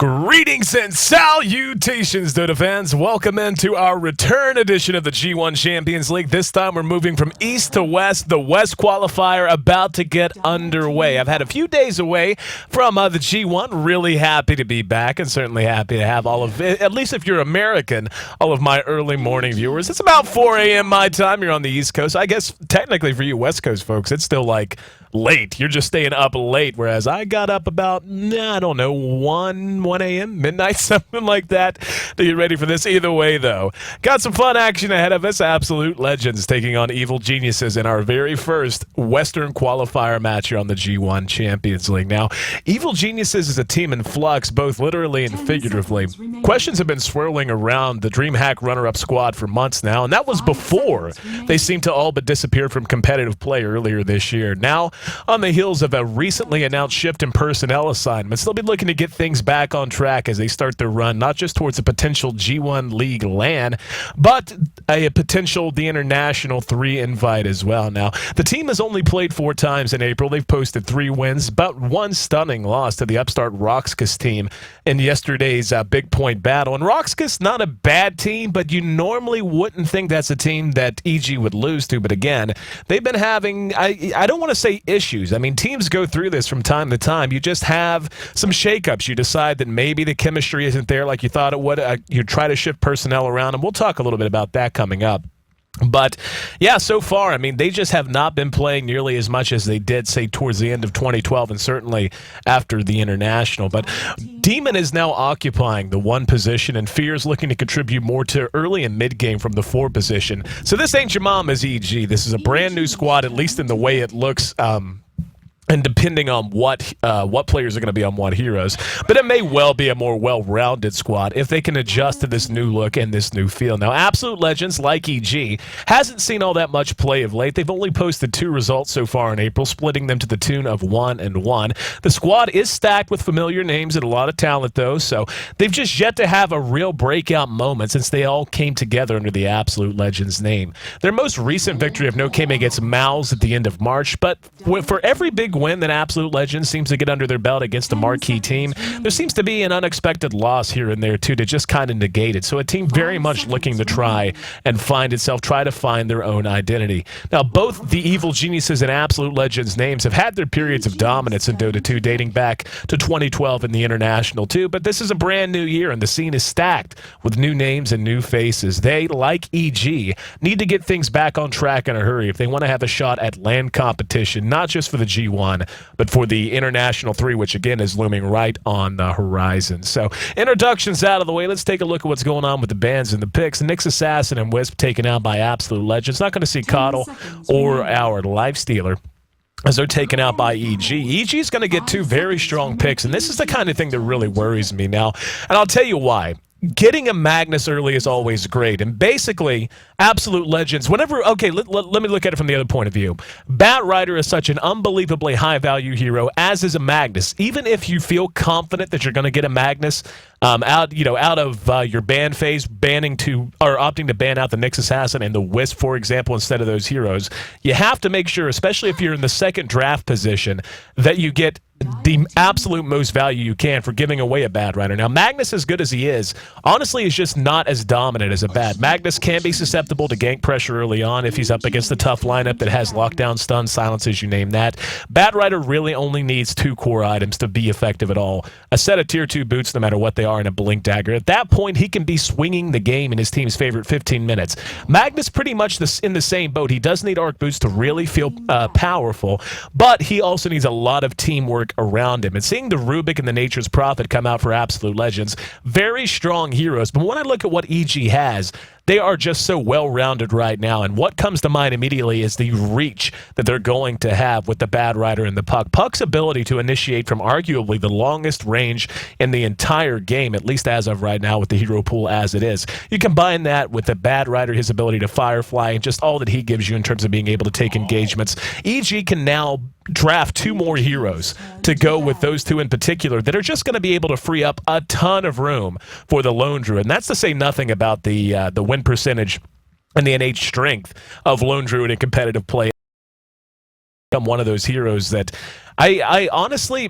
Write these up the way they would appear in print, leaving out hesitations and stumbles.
Greetings and salutations, Dota fans. Welcome into our return edition of the G-1 Champions League. This time we're moving from east to west. The West Qualifier about to get underway. I've had a few days away from the G1. Really happy to be back and certainly happy to have all of it, at least if you're American, all of my early morning viewers. It's about 4 a.m. my time. You're on the East Coast. I guess technically for you West Coast folks, it's still like late. You're just staying up late, whereas I got up about, I don't know, 1 a.m., midnight, something like that, to get ready for this. Either way, though, got some fun action ahead of us. Absolute Legends taking on Evil Geniuses in our very first Western Qualifier match here on the G1 Champions League. Now, Evil Geniuses is a team in flux, both literally and figuratively. Questions have been swirling around the DreamHack runner-up squad for months now, and that was before they seemed to all but disappear from competitive play earlier this year. Now, on the heels of a recently announced shift in personnel assignments, they'll be looking to get things back on track as they start their run, not just towards a potential G1 League LAN, but a potential the International 3 invite as well. Now, the team has only played 4 times in April. They've posted 3 wins, but 1 stunning loss to the upstart Roxas team in yesterday's Big Point battle. And Roxas, not a bad team, but you normally wouldn't think that's a team that EG would lose to. But again, they've been having, I don't want to say issues. I mean, teams go through this from time to time. You just have some shakeups. You decide that maybe the chemistry isn't there like you thought it would. You try to shift personnel around, and we'll talk a little bit about that coming up. But, yeah, so far, I mean, they just have not been playing nearly as much as they did, say, towards the end of 2012 and certainly after the International. But Demon is now occupying the 1 position, and Fear is looking to contribute more to early and mid-game from the 4 position. So this ain't your mama's EG. This is a brand-new squad, at least in the way it looks, and depending on what players are going to be on what heroes. But it may well be a more well-rounded squad if they can adjust to this new look and this new feel. Now, Absolute Legends, like EG, hasn't seen all that much play of late. They've only posted 2 results so far in April, splitting them to the tune of 1-1. The squad is stacked with familiar names and a lot of talent, though, so they've just yet to have a real breakout moment since they all came together under the Absolute Legends name. Their most recent victory of note came against Mouse at the end of March, but for every big win that Absolute Legends seems to get under their belt against a marquee team, there seems to be an unexpected loss here and there too to just kind of negate it. So a team very much looking to try to find their own identity. Now, both the Evil Geniuses and Absolute Legends names have had their periods of dominance in Dota 2 dating back to 2012 in the International too, but this is a brand new year and the scene is stacked with new names and new faces. They, like EG, need to get things back on track in a hurry if they want to have a shot at LAN competition, not just for the G1, but for the International 3, which again is looming right on the horizon. So, introductions out of the way. Let's take a look at what's going on with the bans and the picks. Nyx Assassin and Wisp taken out by Absolute Legends. Not going to see Coddle or our Lifestealer as they're taken out by EG. EG is going to get 2 very strong picks, and this is the kind of thing that really worries me now. And I'll tell you why. Getting a Magnus early is always great, and basically, Absolute Legends, whenever, okay, let me look at it from the other point of view. Batrider is such an unbelievably high-value hero, as is a Magnus. Even if you feel confident that you're going to get a Magnus out of your ban phase, opting to ban out the Nyx Assassin and the Wisp, for example, instead of those heroes, you have to make sure, especially if you're in the second draft position, that you get the absolute most value you can for giving away a Batrider. Now, Magnus, as good as he is, honestly is just not as dominant as a Bad. Magnus can be susceptible to gank pressure early on if he's up against a tough lineup that has lockdown, stun, silences, you name that. Batrider really only needs 2 core items to be effective at all. A set of tier 2 boots, no matter what they are, and a blink dagger. At that point, he can be swinging the game in his team's favorite 15 minutes. Magnus pretty much in the same boat. He does need arc boots to really feel powerful, but he also needs a lot of teamwork around him. And seeing the Rubik and the Nature's Prophet come out for Absolute Legends, very strong heroes. But when I look at what EG has, they are just so well-rounded right now, and what comes to mind immediately is the reach that they're going to have with the Batrider and the Puck. Puck's ability to initiate from arguably the longest range in the entire game, at least as of right now with the hero pool as it is. You combine that with the Batrider, his ability to Firefly, and just all that he gives you in terms of being able to take engagements. EG can now draft 2 more heroes to go with those 2 in particular that are just going to be able to free up a ton of room for the Lone Druid. And that's to say nothing about the win percentage and the innate strength of Lone Druid in competitive play become one of those heroes that I honestly,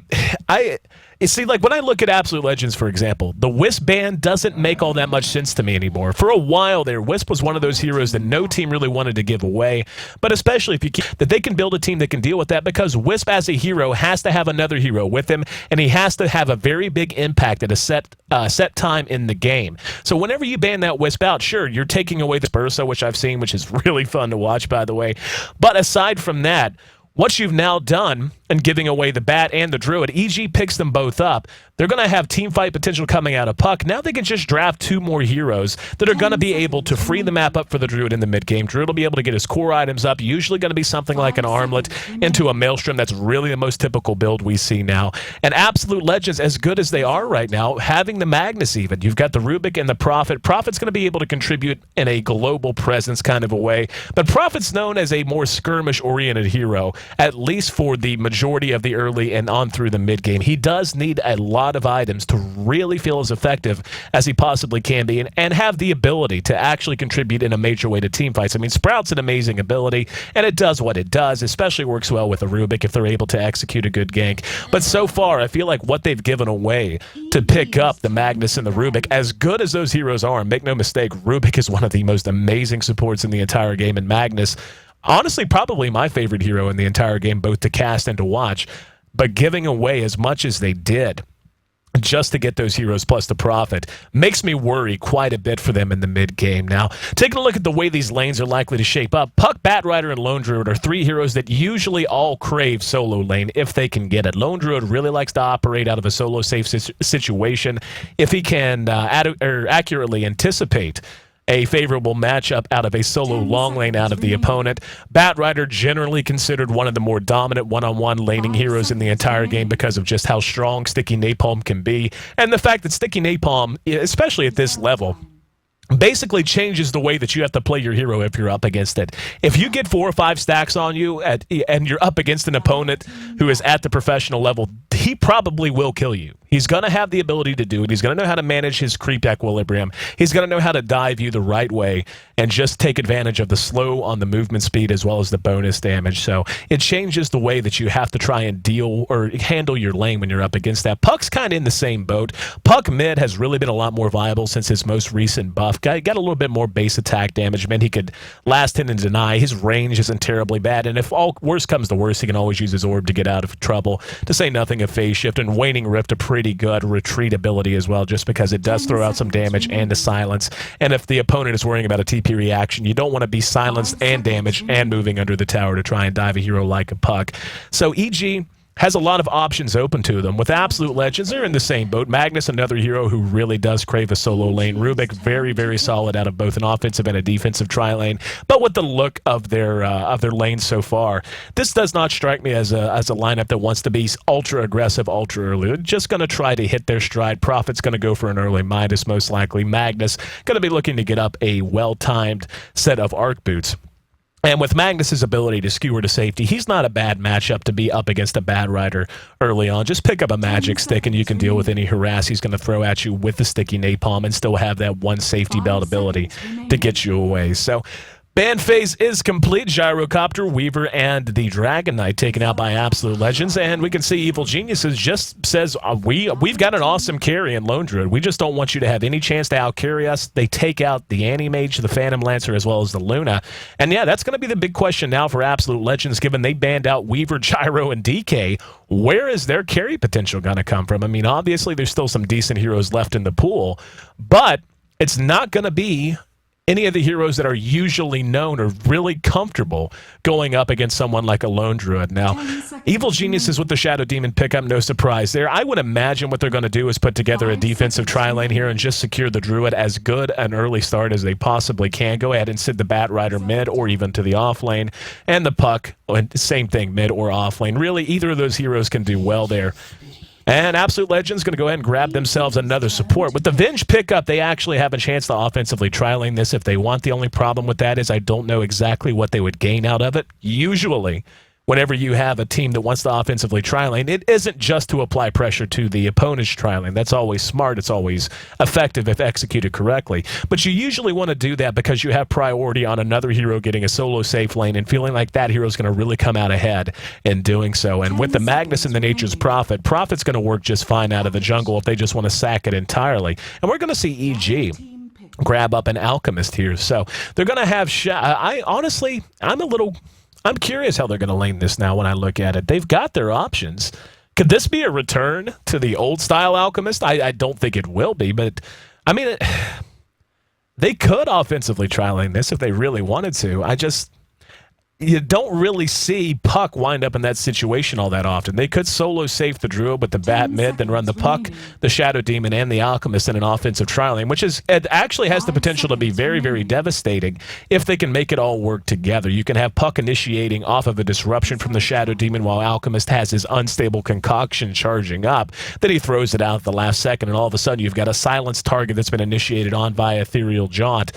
you see, like when I look at Absolute Legends, for example, the Wisp ban doesn't make all that much sense to me anymore. For a while there, Wisp was one of those heroes that no team really wanted to give away, but especially if you keep that they can build a team that can deal with that, because Wisp as a hero has to have another hero with him, and he has to have a very big impact at a set time in the game. So whenever you ban that Wisp out, sure, you're taking away the Bursa, which I've seen, which is really fun to watch, by the way. But aside from that, what you've now done in giving away the Bat and the Druid, EG picks them both up. They're going to have team fight potential coming out of Puck. Now they can just draft 2 more heroes that are going to be able to free the map up for the Druid in the mid-game. Druid will be able to get his core items up, usually going to be something like an Armlet into a Maelstrom. That's really the most typical build we see now. And Absolute Legends, as good as they are right now, having the Magnus even. You've got the Rubik and the Prophet. Prophet's going to be able to contribute in a global presence kind of a way. But Prophet's known as a more skirmish-oriented hero, at least for the majority of the early and on through the mid-game. He does need a lot of items to really feel as effective as he possibly can be and have the ability to actually contribute in a major way to team fights. I mean, Sprout's an amazing ability, and it does what it does, especially works well with a Rubik if they're able to execute a good gank. But so far, I feel like what they've given away to pick up the Magnus and the Rubik, as good as those heroes are, and make no mistake, Rubik is one of the most amazing supports in the entire game, and Magnus, honestly, probably my favorite hero in the entire game, both to cast and to watch. But giving away as much as they did just to get those heroes plus the Prophet makes me worry quite a bit for them in the mid-game. Now, taking a look at the way these lanes are likely to shape up, Puck, Batrider, and Lone Druid are 3 heroes that usually all crave solo lane if they can get it. Lone Druid really likes to operate out of a solo safe situation if he can accurately anticipate a favorable matchup out of a solo long lane out of the opponent. Batrider generally considered one of the more dominant one-on-one laning heroes in the entire game because of just how strong Sticky Napalm can be, and the fact that Sticky Napalm, especially at this level, basically changes the way that you have to play your hero if you're up against it. If you get 4 or 5 stacks on you and you're up against an opponent who is at the professional level, he probably will kill you. He's going to have the ability to do it. He's going to know how to manage his creep equilibrium. He's going to know how to dive you the right way and just take advantage of the slow on the movement speed as well as the bonus damage. So it changes the way that you have to try and deal or handle your lane when you're up against that. Puck's kind of in the same boat. Puck mid has really been a lot more viable since his most recent buff. Got a little bit more base attack damage, meant he could last hit and deny. His range isn't terribly bad, and if all worse comes to worse, he can always use his orb to get out of trouble, to say nothing of phase shift, and Waning Rift a pretty good retreat ability as well, just because it does throw out some damage and a silence. And if the opponent is worrying about a TP reaction, you don't want to be silenced and damaged and moving under the tower to try and dive a hero like a Puck. So EG has a lot of options open to them. With Absolute Legends, they're in the same boat. Magnus, another hero who really does crave a solo lane. Rubik, very, very solid out of both an offensive and a defensive tri-lane. But with the look of their lane so far, this does not strike me as a lineup that wants to be ultra aggressive, ultra early. They're just going to try to hit their stride. Prophet's going to go for an early Midas, most likely. Magnus going to be looking to get up a well-timed set of arc boots. And with Magnus's ability to skewer to safety, he's not a bad matchup to be up against a Batrider early on. Just pick up a magic stick and you can deal with any harass he's going to throw at you with the Sticky Napalm and still have that one safety belt ability to get you away. So ban phase is complete. Gyrocopter, Weaver, and the Dragon Knight taken out by Absolute Legends. And we can see Evil Geniuses just says, we've got an awesome carry in Lone Druid. We just don't want you to have any chance to out-carry us. They take out the Anti-Mage, the Phantom Lancer, as well as the Luna. And yeah, that's going to be the big question now for Absolute Legends, given they banned out Weaver, Gyro, and DK. Where is their carry potential going to come from? I mean, obviously, there's still some decent heroes left in the pool, but it's not going to be any of the heroes that are usually known or really comfortable going up against someone like a Lone Druid. Now, Evil Geniuses with the Shadow Demon pickup, no surprise there. I would imagine what they're going to do is put together a defensive tri-lane here and just secure the Druid as good an early start as they possibly can. Go ahead and sit the Batrider mid or even to the off lane. And the Puck, same thing, mid or off lane. Really, either of those heroes can do well there. And Absolute Legends going to go ahead and grab themselves another support. With the Venge pickup, they actually have a chance to offensively tri-lane this if they want. The only problem with that is I don't know exactly what they would gain out of it. Usually, whenever you have a team that wants to offensively tri-lane, it isn't just to apply pressure to the opponent's tri-lane. That's always smart. It's always effective if executed correctly. But you usually want to do that because you have priority on another hero getting a solo safe lane and feeling like that hero is going to really come out ahead in doing so. And with the Magnus and the Nature's Prophet, Prophet's going to work just fine out of the jungle if they just want to sack it entirely. And we're going to see EG grab up an Alchemist here. So they're going to have... I'm curious how they're going to lane this now when I look at it. They've got their options. Could this be a return to the old-style Alchemist? I don't think it will be, but, I mean, they could offensively tri-lane this if they really wanted to. You don't really see Puck wind up in that situation all that often. They could solo safe the Druid with the bat mid, then run the Puck, the Shadow Demon, and the Alchemist in an offensive tri-lane, which it actually has the potential to be very, very devastating if they can make it all work together. You can have Puck initiating off of a disruption from the Shadow Demon while Alchemist has his unstable concoction charging up. Then he throws it out at the last second, and all of a sudden you've got a silenced target that's been initiated on via Ethereal Jaunt.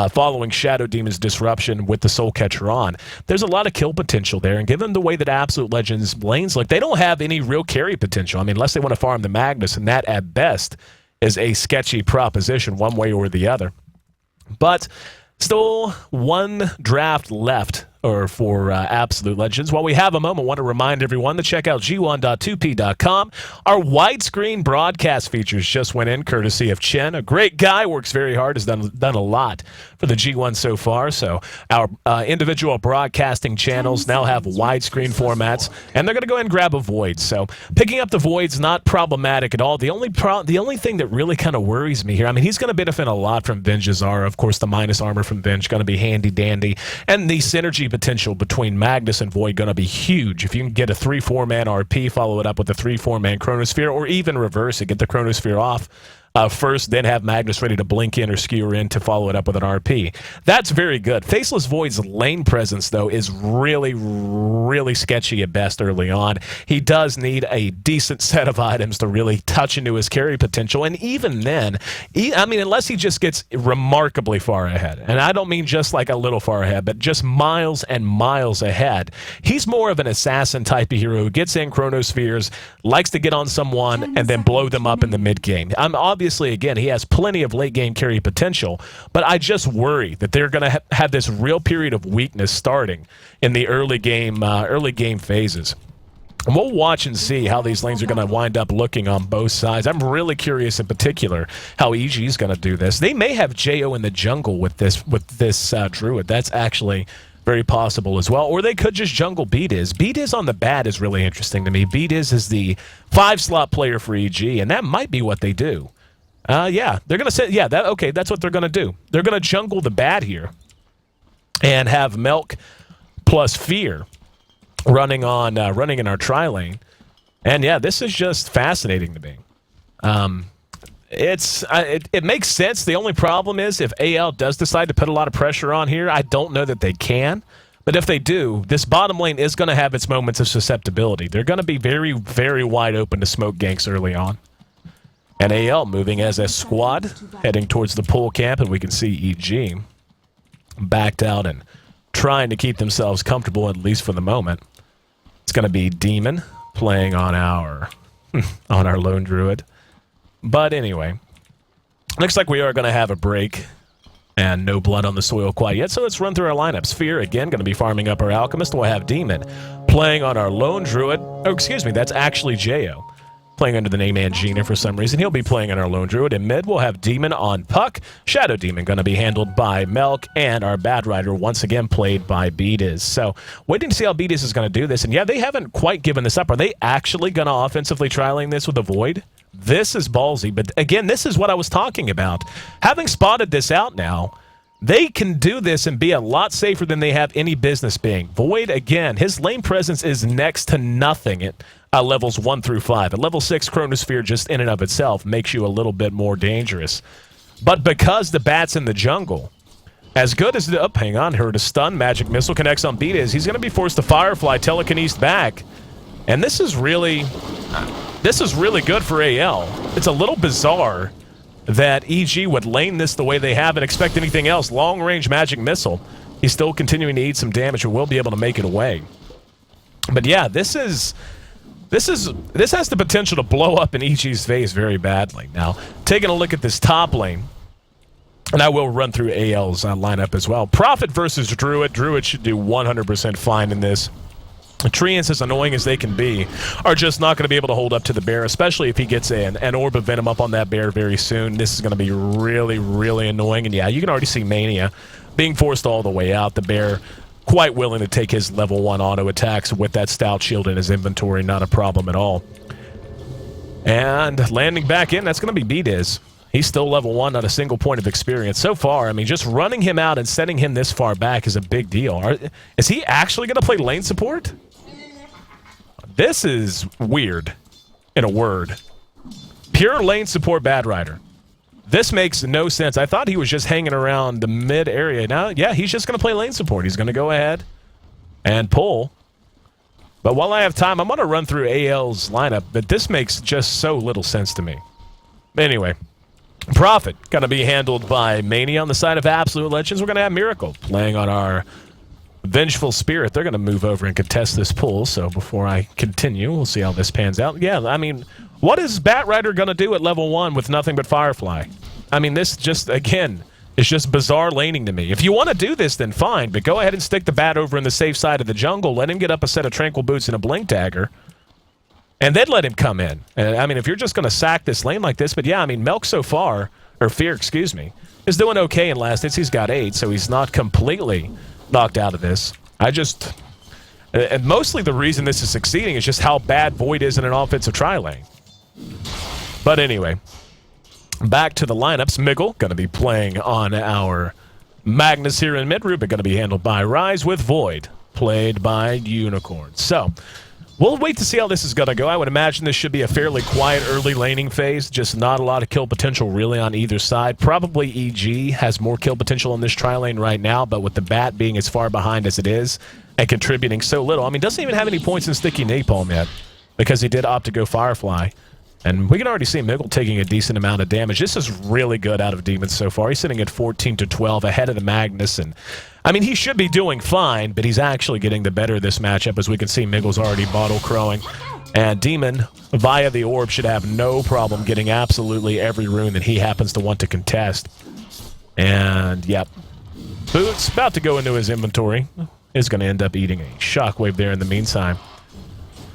Following Shadow Demon's disruption with the Soul Catcher on. There's a lot of kill potential there, and given the way that Absolute Legends lanes look, they don't have any real carry potential. I mean, unless they want to farm the Magnus, and that, at best, is a sketchy proposition one way or the other. But still one draft left for Absolute Legends. While we have a moment, I want to remind everyone to check out G1.2p.com. Our widescreen broadcast features just went in, courtesy of Chen. A great guy, works very hard, has done a lot for the G1 so far. So our individual broadcasting channels now have widescreen formats, and they're going to go ahead and grab a Void. So picking up the Void's not problematic at all. The only thing that really kind of worries me here, I mean, he's going to benefit a lot from Venge's Zara. Of course, the minus armor from Venge going to be handy-dandy, and the synergy potential between Magnus and Void going to be huge. If you can get a 3-4-man RP, follow it up with a 3-4-man Chronosphere, or even reverse it, get the Chronosphere off first, then have Magnus ready to blink in or skewer in to follow it up with an RP. That's very good. Faceless Void's lane presence, though, is really, really sketchy at best early on. He does need a decent set of items to really touch into his carry potential, and even then, unless he just gets remarkably far ahead, and I don't mean just like a little far ahead, but just miles and miles ahead, he's more of an assassin type of hero who gets in Chronospheres, likes to get on someone, and then blow them up in the mid-game. Obviously, again, he has plenty of late-game carry potential, but I just worry that they're going to have this real period of weakness starting in the early game phases. And we'll watch and see how these lanes are going to wind up looking on both sides. I'm really curious in particular how EG is going to do this. They may have JO in the jungle with this Druid. That's actually very possible as well. Or they could just jungle Beatiz. Beatiz on the bat is really interesting to me. Beatiz is the 5-slot player for EG, and that might be what they do. Yeah, they're going to say, that's what they're going to do. They're going to jungle the bat here and have Milk plus Fear running in our tri-lane. And yeah, this is just fascinating to me. It makes sense. The only problem is if AL does decide to put a lot of pressure on here, I don't know that they can. But if they do, this bottom lane is going to have its moments of susceptibility. They're going to be very, very wide open to smoke ganks early on. And AL moving as a squad, heading towards the pole camp, and we can see EG backed out and trying to keep themselves comfortable, at least for the moment. It's going to be Demon playing on our Lone Druid. But anyway, looks like we are going to have a break and no blood on the soil quite yet, so let's run through our lineup. Sphere, again, going to be farming up our Alchemist. We'll have Demon playing on our Lone Druid. Oh, excuse me, that's actually Jo. Playing under the name Angina for some reason. He'll be playing on our Lone Druid. In mid, we'll have Demon on Puck. Shadow Demon going to be handled by Melk. And our Bad Rider, once again, played by Beatiz. So, waiting to see how Beatiz is going to do this. And yeah, they haven't quite given this up. Are they actually going to offensively tri-lane this with a Void? This is ballsy. But again, this is what I was talking about. Having spotted this out now, they can do this and be a lot safer than they have any business being. Void, again, his lane presence is next to nothing at levels 1 through 5. At level 6, Chronosphere just in and of itself makes you a little bit more dangerous. But because the bat's in the jungle, as good as the... hang on, heard a stun. Magic Missile connects on Beatiz. He's going to be forced to Firefly, telekinesis back. And this is really good for AL. It's a little bizarre that EG would lane this the way they have and expect anything else. Long-range Magic Missile. He's still continuing to eat some damage and will be able to make it away. But yeah, this has the potential to blow up in EG's face very badly. Now, taking a look at this top lane, and I will run through AL's lineup as well. Prophet versus Druid. Druid should do 100% fine in this. Treants, as annoying as they can be, are just not going to be able to hold up to the bear, especially if he gets an orb of venom up on that bear very soon. This is going to be really, really annoying. And yeah, you can already see Mania being forced all the way out. The bear quite willing to take his level 1 auto attacks with that stout shield in his inventory. Not a problem at all. And landing back in, that's going to be B-Diz. He's still level 1, not a single point of experience. So far, I mean, just running him out and setting him this far back is a big deal. Is he actually going to play lane support? This is weird, in a word. Pure lane support Bad Rider. This makes no sense. I thought he was just hanging around the mid area. Now, yeah, he's just going to play lane support. He's going to go ahead and pull. But while I have time, I'm going to run through AL's lineup, but this makes just so little sense to me. Anyway, Prophet going to be handled by Mania on the side of Absolute Legends. We're going to have Miracle playing on our Vengeful Spirit. They're going to move over and contest this pull, so before I continue, we'll see how this pans out. Yeah, I mean, what is Bat Rider going to do at level 1 with nothing but Firefly? I mean, this just, again, is just bizarre laning to me. If you want to do this, then fine, but go ahead and stick the Bat over in the safe side of the jungle, let him get up a set of Tranquil Boots and a Blink Dagger, and then let him come in. And, I mean, if you're just going to sack this lane like this, but yeah, I mean, Melk so far, or Fear, excuse me, is doing okay in last hits. He's got 8, so he's not completely knocked out of this. And mostly the reason this is succeeding is just how bad Void is in an offensive tri-lane. But anyway, back to the lineups. Miggle going to be playing on our Magnus here in mid. Rubik going to be handled by Rise with Void, played by Unicorn. So, we'll wait to see how this is going to go. I would imagine this should be a fairly quiet early laning phase, just not a lot of kill potential really on either side. Probably EG has more kill potential in this tri-lane right now, but with the Bat being as far behind as it is and contributing so little, I mean, doesn't even have any points in Sticky Napalm yet because he did opt to go Firefly. And we can already see Miggle taking a decent amount of damage. This is really good out of Demons so far. He's sitting at 14-12 ahead of the Magnus. And I mean, he should be doing fine, but he's actually getting the better of this matchup. As we can see, Miggle's already bottle crowing. And Demon, via the orb, should have no problem getting absolutely every rune that he happens to want to contest. And, yep. Boots, about to go into his inventory, is going to end up eating a shockwave there in the meantime.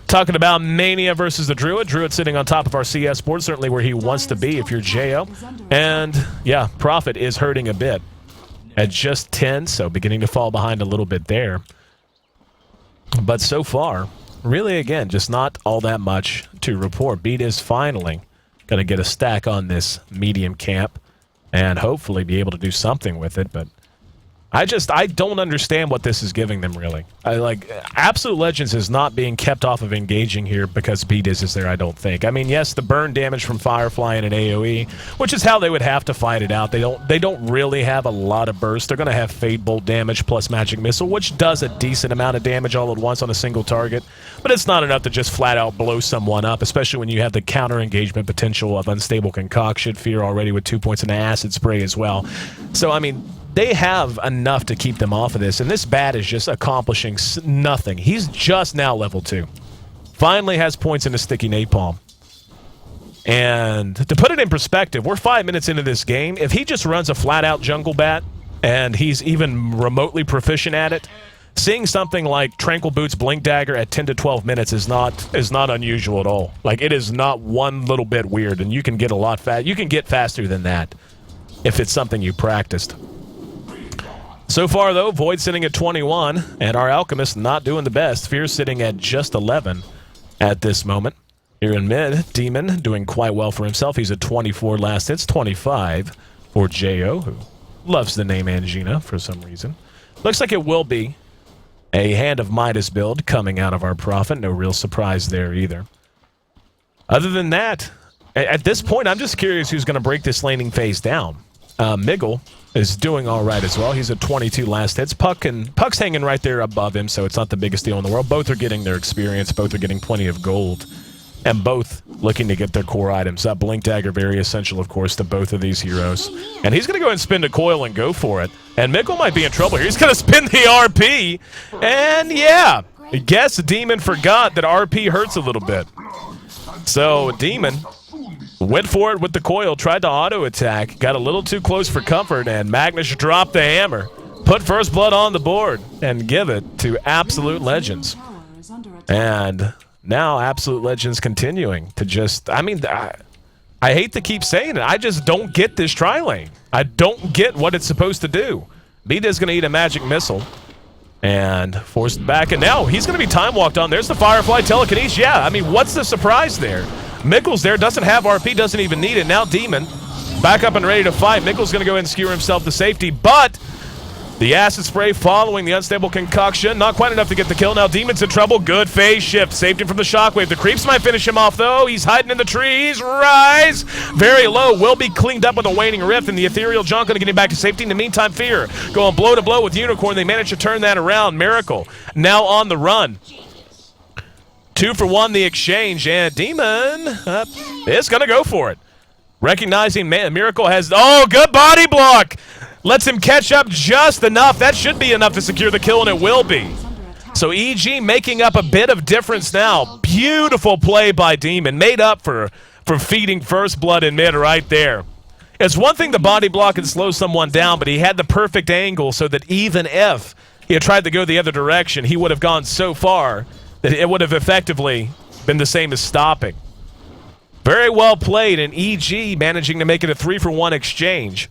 Talking about Mania versus the Druid. Druid sitting on top of our CS board, certainly where he wants to be if you're JO. And, yeah, Prophet is hurting a bit at just 10, so beginning to fall behind a little bit there. But so far, really, again, just not all that much to report. Beat is finally going to get a stack on this medium camp and hopefully be able to do something with it, but I don't understand what this is giving them, really. Absolute Legends is not being kept off of engaging here because B-Diz is there, I don't think. I mean, yes, the burn damage from Firefly and an AoE, which is how they would have to fight it out. They don't really have a lot of burst. They're going to have Fade Bolt damage plus Magic Missile, which does a decent amount of damage all at once on a single target. But it's not enough to just flat out blow someone up, especially when you have the counter engagement potential of Unstable Concoction, Fear already with 2 points and an Acid Spray as well. So, I mean, they have enough to keep them off of this, and this Bat is just accomplishing nothing. He's just now level 2. Finally has points in a Sticky Napalm. And to put it in perspective, we're 5 minutes into this game. If he just runs a flat-out jungle Bat, and he's even remotely proficient at it, seeing something like Tranquil Boots Blink Dagger at 10 to 12 minutes is not unusual at all. Like, it is not one little bit weird, and you can get a lot you can get faster than that if it's something you practiced. So far, though, Void sitting at 21, and our Alchemist not doing the best. Fear sitting at just 11 at this moment. Here in mid, Demon doing quite well for himself. He's at 24 last hits, 25 for Jo, who loves the name Angina for some reason. Looks like it will be a Hand of Midas build coming out of our Prophet. No real surprise there either. Other than that, at this point, I'm just curious who's going to break this laning phase down. Miggle is doing all right as well. He's at 22 last hits. Puck's hanging right there above him, so it's not the biggest deal in the world. Both are getting their experience. Both are getting plenty of gold. And both looking to get their core items up. Blink Dagger, very essential, of course, to both of these heroes. And he's going to go ahead and spin the coil and go for it. And Miggle might be in trouble here. He's going to spin the RP. And, yeah, I guess Demon forgot that RP hurts a little bit. So Demon went for it with the coil, tried to auto attack, got a little too close for comfort, and Magnus dropped the hammer. Put first blood on the board and give it to Absolute Legends. And now Absolute Legends continuing to just, I mean, I hate to keep saying it, I just don't get this tri-lane. I don't get what it's supposed to do. Beta's going to eat a magic missile and force it back, and now he's going to be time walked on. There's the Firefly telekinesis. Yeah, I mean, what's the surprise there? Mickle's there, doesn't have RP, doesn't even need it. Now Demon back up and ready to fight. Mickle's going to go ahead and skewer himself to safety, but the acid spray following the unstable concoction, not quite enough to get the kill. Now Demon's in trouble. Good phase shift. Saved him from the shockwave. The creeps might finish him off, though. He's hiding in the trees. Rise. Very low. Will be cleaned up with a waning rift, and the ethereal junk going to get him back to safety. In the meantime, Fear going blow to blow with Unicorn. They managed to turn that around. Miracle now on the run. 2 for 1 the exchange, and Demon is going to go for it. Recognizing Miracle has... Oh, good body block! Lets him catch up just enough. That should be enough to secure the kill, and it will be. So EG making up a bit of difference now. Beautiful play by Demon. Made up for feeding first blood in mid right there. It's one thing to body block and slow someone down, but he had the perfect angle so that even if he had tried to go the other direction, he would have gone so far that it would have effectively been the same as stopping. Very well played, and EG managing to make it a 3 for 1 exchange.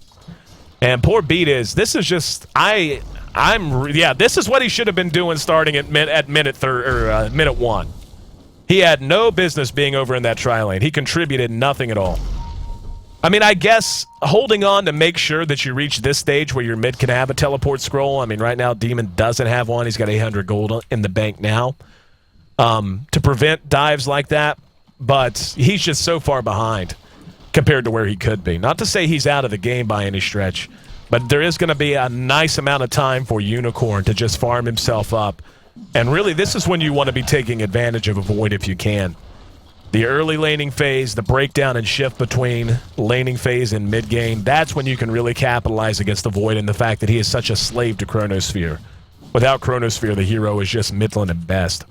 And poor Beat this is just, this is what he should have been doing starting at minute 1. He had no business being over in that tri-lane. He contributed nothing at all. I mean, I guess holding on to make sure that you reach this stage where your mid can have a teleport scroll. I mean, right now, Demon doesn't have one. He's got 800 gold in the bank now to prevent dives like that. But he's just so far behind compared to where he could be. Not to say he's out of the game by any stretch, but there is going to be a nice amount of time for Unicorn to just farm himself up. And really, this is when you want to be taking advantage of a Void if you can. The early laning phase, the breakdown and shift between laning phase and mid-game, that's when you can really capitalize against the Void and the fact that he is such a slave to Chronosphere. Without Chronosphere, the hero is just Midland at best.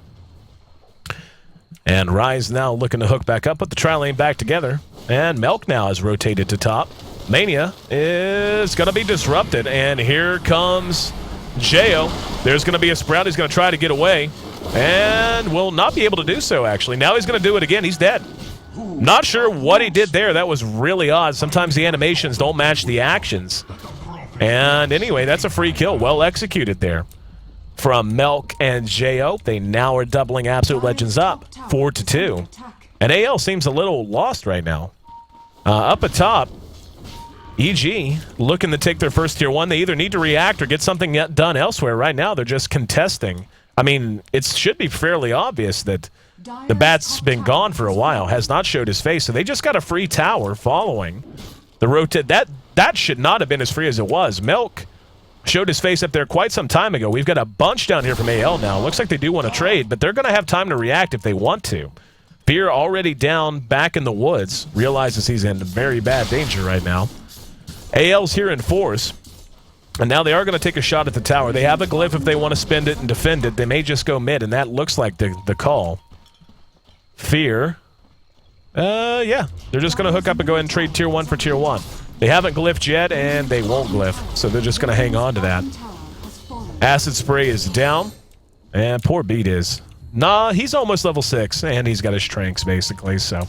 And Rise now looking to hook back up, put the tri-lane back together. And Melk now has rotated to top. Mania is going to be disrupted. And here comes Jo. There's going to be a Sprout. He's going to try to get away. And will not be able to do so, actually. Now he's going to do it again. He's dead. Not sure what he did there. That was really odd. Sometimes the animations don't match the actions. And anyway, that's a free kill. Well executed there from Melk and Jo. They now are doubling Absolute Legends up 4-2. And AL seems a little lost right now. Up atop, EG looking to take their first tier 1. They either need to react or get something done elsewhere. Right now, they're just contesting. I mean, it should be fairly obvious that the Bat's been gone for a while, has not showed his face, so they just got a free tower following the rotate. That should not have been as free as it was. Melk showed his face up there quite some time ago. We've got a bunch down here from AL now. Looks like they do want to trade, but they're going to have time to react if they want to. Fear already down back in the woods. Realizes he's in very bad danger right now. AL's here in force. And now they are going to take a shot at the tower. They have a glyph if they want to spend it and defend it. They may just go mid, and that looks like the call. Fear. Yeah. They're just going to hook up and go ahead and trade tier 1 for tier 1. They haven't glyphed yet, and they won't glyph. So they're just going to hang on to that. Acid Spray is down. And poor Beat is. Nah, he's almost level 6, and he's got his tranks, basically, so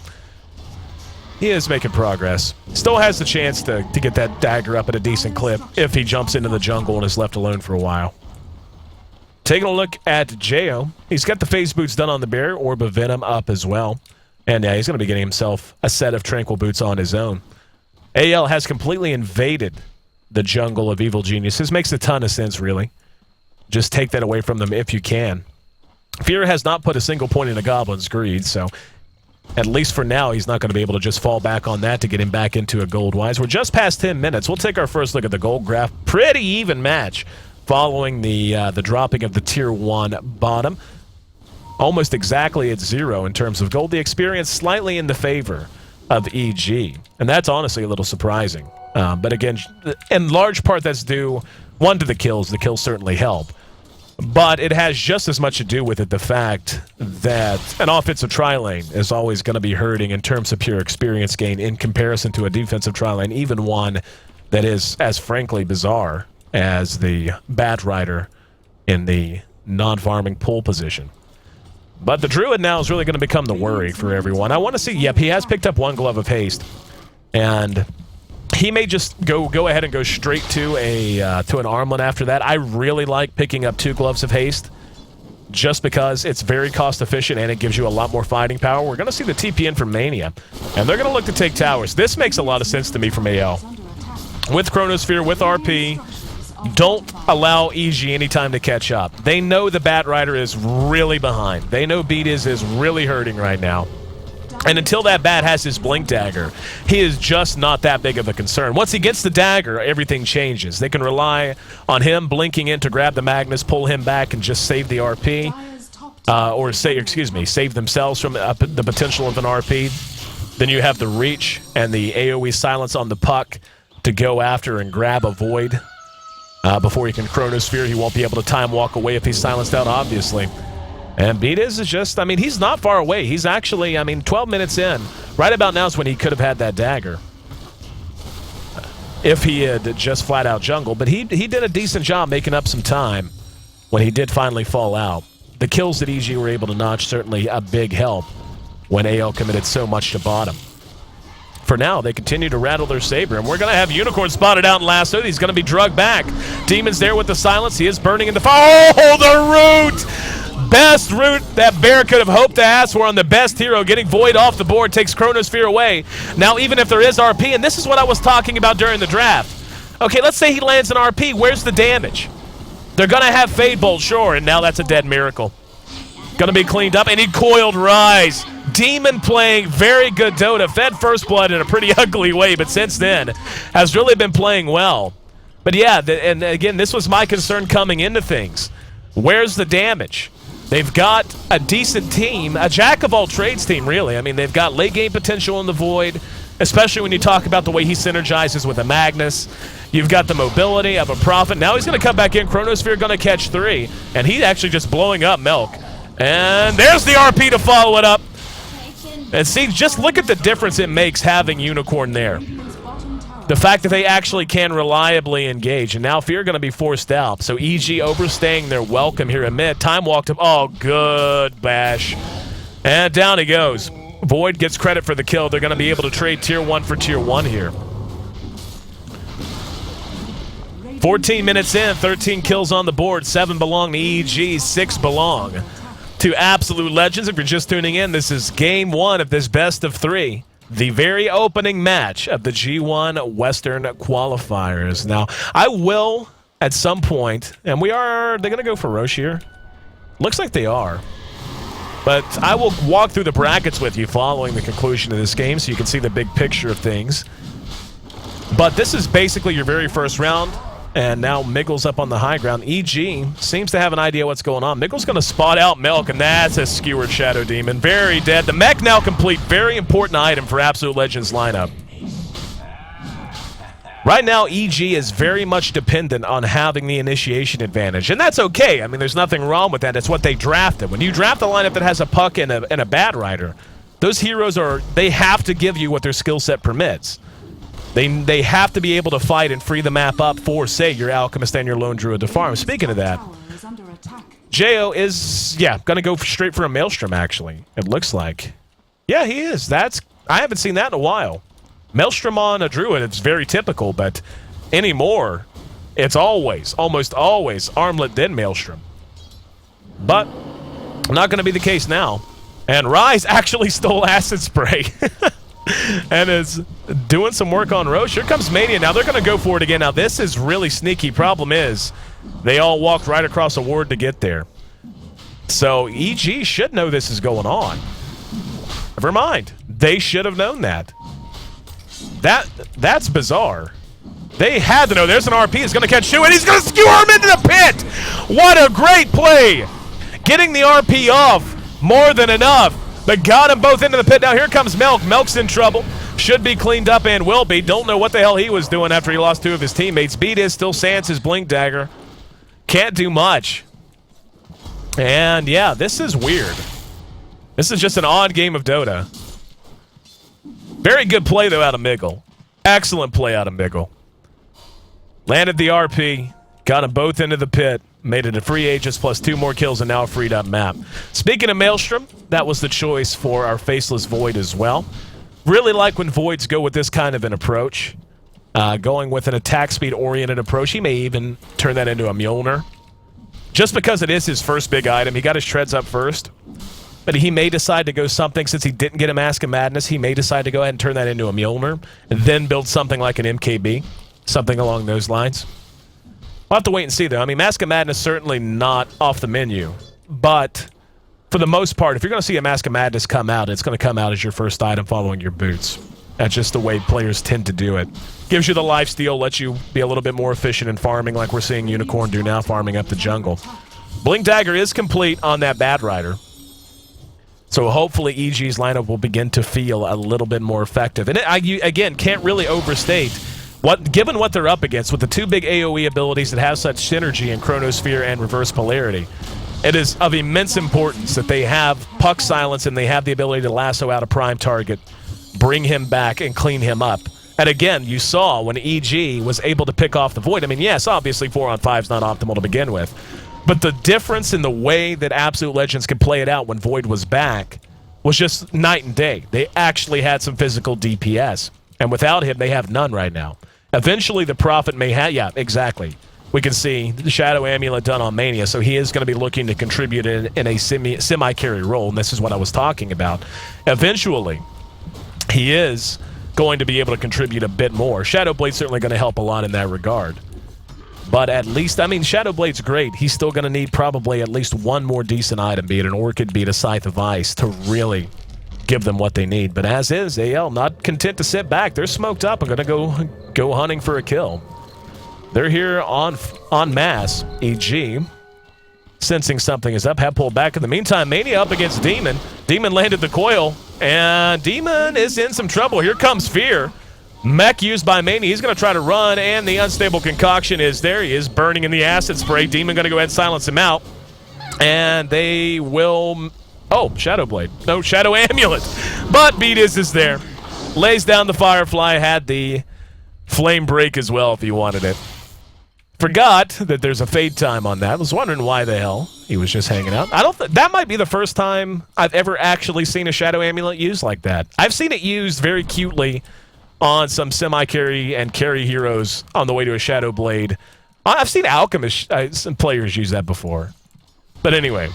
he is making progress. Still has the chance to get that dagger up at a decent clip if he jumps into the jungle and is left alone for a while. Taking a look at Jo. He's got the phase boots done on the bear, Orb of Venom up as well. And yeah, he's going to be getting himself a set of Tranquil Boots on his own. AL has completely invaded the jungle of Evil Geniuses. Makes a ton of sense, really. Just take that away from them if you can. Fear has not put a single point in a Goblin's Greed, so at least for now, he's not going to be able to just fall back on that to get him back into a gold-wise. We're just past 10 minutes. We'll take our first look at the gold graph. Pretty even match following the dropping of the Tier 1 bottom. Almost exactly at 0 in terms of gold. The experience slightly in the favor of EG, and that's honestly a little surprising. But again, in large part, that's due, one, to the kills. The kills certainly help. But it has just as much to do with it, the fact that an offensive tri-lane is always going to be hurting in terms of pure experience gain in comparison to a defensive tri-lane, even one that is as frankly bizarre as the Bat Rider in the non-farming pull position. But the Druid now is really going to become the worry for everyone. I want to see, yep, he has picked up 1 glove of haste, and he may just go ahead and go straight to an armlet after that. I really like picking up 2 gloves of haste just because it's very cost efficient and it gives you a lot more fighting power. We're going to see the TP in from Mania, and they're going to look to take towers. This makes a lot of sense to me from AL. With Chronosphere, with RP, don't allow EG any time to catch up. They know the Bat Rider is really behind. They know Beatiz is really hurting right now. And until that Bat has his Blink Dagger, he is just not that big of a concern. Once he gets the Dagger, everything changes. They can rely on him blinking in to grab the Magnus, pull him back, and just save the RP. Save themselves from the potential of an RP. Then you have the reach and the AoE silence on the puck to go after and grab a Void. Before he can Chronosphere, he won't be able to time walk away if he's silenced out, obviously. And Beatiz is just, I mean, he's not far away. He's actually, 12 minutes in. Right about now is when he could have had that dagger. If he had just flat out jungle. But he did a decent job making up some time when he did finally fall out. The kills that EG were able to notch, certainly a big help when AL committed so much to bottom. For now, they continue to rattle their saber, and we're going to have Unicorn spotted out in lasso. He's going to be drugged back. Demon's there with the silence. He is burning in the fire. Oh, the root! Best root that Bear could have hoped to ask for on the best hero. Getting Void off the board takes Chronosphere away. Now, even if there is RP, and this is what I was talking about during the draft. Okay, let's say he lands an RP. Where's the damage? They're going to have Fade Bolt, sure, and now that's a dead miracle. Going to be cleaned up, and he coiled Rise. Demon playing very good Dota. Fed First Blood in a pretty ugly way, but since then has really been playing well. But yeah, and again, this was my concern coming into things. Where's the damage? They've got a decent team, a jack-of-all-trades team, really. I mean, they've got late-game potential in the Void, especially when you talk about the way he synergizes with a Magnus. You've got the mobility of a Prophet. Now he's going to come back in. Chronosphere going to catch 3, and he's actually just blowing up Milk. And there's the RP to follow it up. And see, just look at the difference it makes having Unicorn there. The fact that they actually can reliably engage. And now Fear going to be forced out. So EG overstaying their welcome here in mid. Time walked him. Oh, good bash. And down he goes. Void gets credit for the kill. They're going to be able to trade Tier 1 for Tier 1 here. 14 minutes in, 13 kills on the board. 7 belong to EG, 6 belong to Absolute Legends. If you're just tuning in, this is Game 1 of this best of 3. The very opening match of the G1 Western Qualifiers. Now, I will, at some point, and they're going to go for Roche here? Looks like they are. But I will walk through the brackets with you following the conclusion of this game so you can see the big picture of things. But this is basically your very first round. And now Miggle's up on the high ground. EG seems to have an idea what's going on. Miggle's going to spot out Milk, and that's a skewered Shadow Demon. Very dead. The mech now complete. Very important item for Absolute Legends lineup. Right now, EG is very much dependent on having the initiation advantage, and that's okay. I mean, there's nothing wrong with that. It's what they drafted. When you draft a lineup that has a Puck and a Bat Rider, those heroes they have to give you what their skill set permits. They have to be able to fight and free the map up for, say, your Alchemist and your Lone Druid to farm. Speaking of that, Jo is, going to go straight for a Maelstrom, actually, it looks like. Yeah, he is. I haven't seen that in a while. Maelstrom on a Druid, it's very typical, but anymore, it's almost always Armlet then Maelstrom. But not going to be the case now. And Rise actually stole Acid Spray. And is doing some work on Roche. Here comes Mania. Now they're going to go for it again. Now this is really sneaky. Problem is, they all walked right across a ward to get there. So EG should know this is going on. Never mind. They should have known that. That's bizarre. They had to know. There's an RP. He's going to catch Shu, and he's going to skewer him into the pit. What a great play. Getting the RP off. More than enough. But got them both into the pit. Now here comes Milk. Milk's in trouble. Should be cleaned up and will be. Don't know what the hell he was doing after he lost 2 of his teammates. Beatiz still sans his Blink Dagger. Can't do much. And yeah, this is weird. This is just an odd game of Dota. Very good play, though, out of Miggle. Excellent play out of Miggle. Landed the RP, got them both into the pit, made it a free Aegis plus 2 more kills, and now a freed up map. Speaking of Maelstrom, that was the choice for our Faceless Void as well. Really like when Voids go with this kind of an approach. Going with an attack speed oriented approach. He may even turn that into a Mjolnir. Just because it is his first big item, he got his treads up first. But he may decide to go something, since he didn't get a Mask of Madness, he may decide to go ahead and turn that into a Mjolnir, and then build something like an MKB. Something along those lines. We'll have to wait and see, though. I mean, Mask of Madness certainly not off the menu. But for the most part, if you're going to see a Mask of Madness come out, it's going to come out as your first item following your boots. That's just the way players tend to do it. Gives you the lifesteal, lets you be a little bit more efficient in farming, like we're seeing Unicorn do now, farming up the jungle. Blink Dagger is complete on that Bad Rider. So hopefully EG's lineup will begin to feel a little bit more effective. And you, again, can't really overstate, given what they're up against, with the 2 big AoE abilities that have such synergy in Chronosphere and Reverse Polarity, it is of immense importance that they have Puck Silence and they have the ability to lasso out a prime target, bring him back, and clean him up. And again, you saw when EG was able to pick off the Void. I mean, yes, obviously 4-on-5 is not optimal to begin with, but the difference in the way that Absolute Legends could play it out when Void was back was just night and day. They actually had some physical DPS, and without him, they have none right now. Eventually, the Prophet may have... Yeah, exactly. We can see the Shadow Amulet done on Mania, so he is going to be looking to contribute in a semi-carry role, and this is what I was talking about. Eventually, he is going to be able to contribute a bit more. Shadowblade's certainly going to help a lot in that regard. But at least, I mean, Shadowblade's great. He's still going to need probably at least one more decent item, be it an Orchid, be it a Scythe of Ice, to really give them what they need. But as is, AL not content to sit back. They're smoked up and going to go hunting for a kill. They're here en masse. EG, sensing something is up, have pulled back. In the meantime, Mania up against Demon. Demon landed the coil, and Demon is in some trouble. Here comes Fear. Mech used by Mania. He's going to try to run, and the Unstable Concoction is there. He is burning in the acid spray. Demon going to go ahead and silence him out. And they will... Oh, Shadowblade. No, Shadow Amulet. But Beatus is there. Lays down the Firefly. Had the Flame Break as well if he wanted it. Forgot that there's a fade time on that. I was wondering why the hell he was just hanging out. That might be the first time I've ever actually seen a Shadow Amulet used like that. I've seen it used very cutely on some semi-carry and carry heroes on the way to a Shadow Blade. I've seen Alchemist some players use that before. But anyway,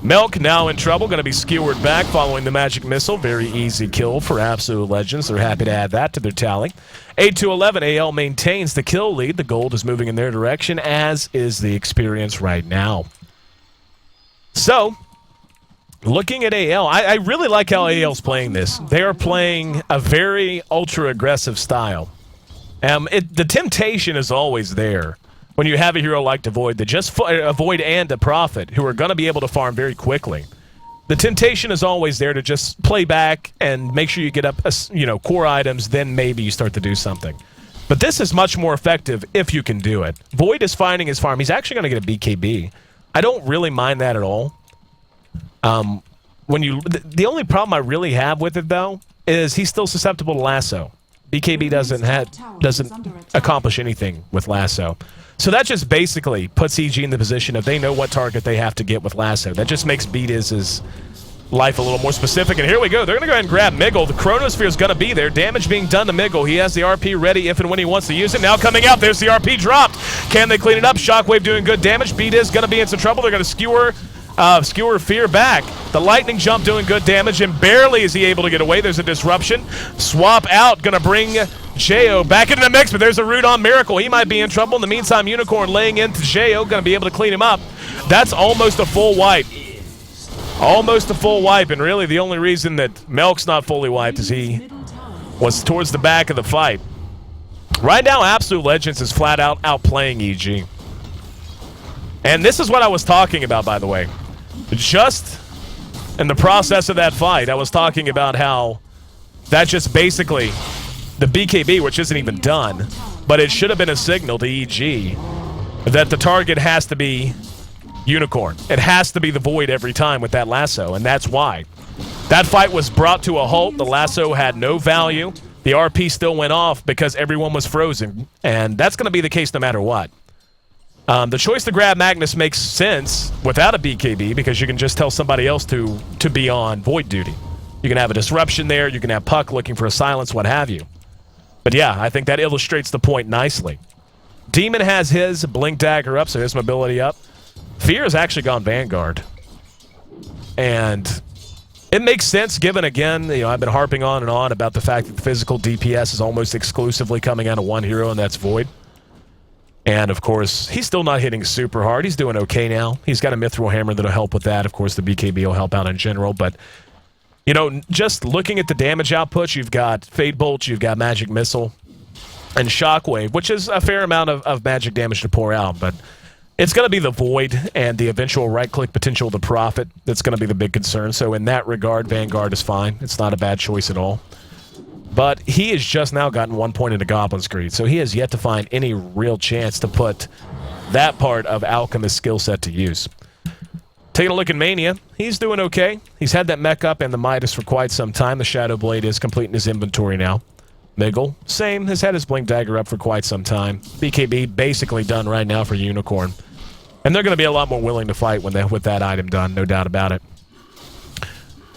Milk now in trouble, going to be skewered back following the Magic Missile. Very easy kill for Absolute Legends. They're happy to add that to their tally. 8-11, AL maintains the kill lead. The gold is moving in their direction, as is the experience right now. So, looking at AL, I really like how AL's playing this. They are playing a very ultra-aggressive style. The temptation is always there when you have a hero like the Void, a Void and a Prophet, who are going to be able to farm very quickly. The temptation is always there to just play back and make sure you get up, core items, then maybe you start to do something. But this is much more effective if you can do it. Void is finding his farm. He's actually going to get a BKB. I don't really mind that at all. The only problem I really have with it, though, is he's still susceptible to lasso. BKB doesn't accomplish anything with lasso. So that just basically puts EG in the position of they know what target they have to get with lasso. That just makes Beatus' life a little more specific. And here we go. They're going to go ahead and grab Miggle. The Chronosphere is going to be there. Damage being done to Miggle. He has the RP ready if and when he wants to use it. Now coming out. There's the RP dropped. Can they clean it up? Shockwave doing good damage. Beatus going to be in some trouble. They're going to skewer Fear back. The lightning jump doing good damage, and barely is he able to get away. There's a disruption. Swap out, gonna bring Jo back into the mix, but there's a root on Miracle. He might be in trouble. In the meantime, Unicorn laying into Jo, gonna be able to clean him up. That's almost a full wipe. Almost a full wipe, and really the only reason that Melk's not fully wiped is he was towards the back of the fight. Right now, Absolute Legends is flat out outplaying EG. And this is what I was talking about, by the way. Just in the process of that fight, I was talking about how that just basically, the BKB, which isn't even done, but it should have been a signal to EG that the target has to be, Unicorn. It has to be the Void every time with that lasso, and that's why. That fight was brought to a halt. The lasso had no value. The RP still went off because everyone was frozen, and that's going to be the case no matter what. The choice to grab Magnus makes sense without a BKB because you can just tell somebody else to be on Void duty. You can have a disruption there. You can have Puck looking for a silence, what have you. But yeah, I think that illustrates the point nicely. Demon has his Blink Dagger up, so his mobility up. Fear has actually gone Vanguard. And it makes sense given, again, you know, I've been harping on and on about the fact that the physical DPS is almost exclusively coming out of one hero, and that's Void. And, of course, he's still not hitting super hard. He's doing okay now. He's got a Mithril Hammer that'll help with that. Of course, the BKB will help out in general. But, you know, just looking at the damage output, you've got Fade Bolt, you've got Magic Missile, and Shockwave, which is a fair amount of magic damage to pour out. But it's going to be the Void and the eventual right-click potential of the Prophet that's going to be the big concern. So in that regard, Vanguard is fine. It's not a bad choice at all. But he has just now gotten 1 point into Goblin's Greed, so he has yet to find any real chance to put that part of Alchemist's skill set to use. Taking a look at Mania, he's doing okay. He's had that mech up and the Midas for quite some time. The Shadow Blade is complete in his inventory now. Miggle, same, has had his Blink Dagger up for quite some time. BKB basically done right now for Unicorn. And they're going to be a lot more willing to fight with that item done, no doubt about it.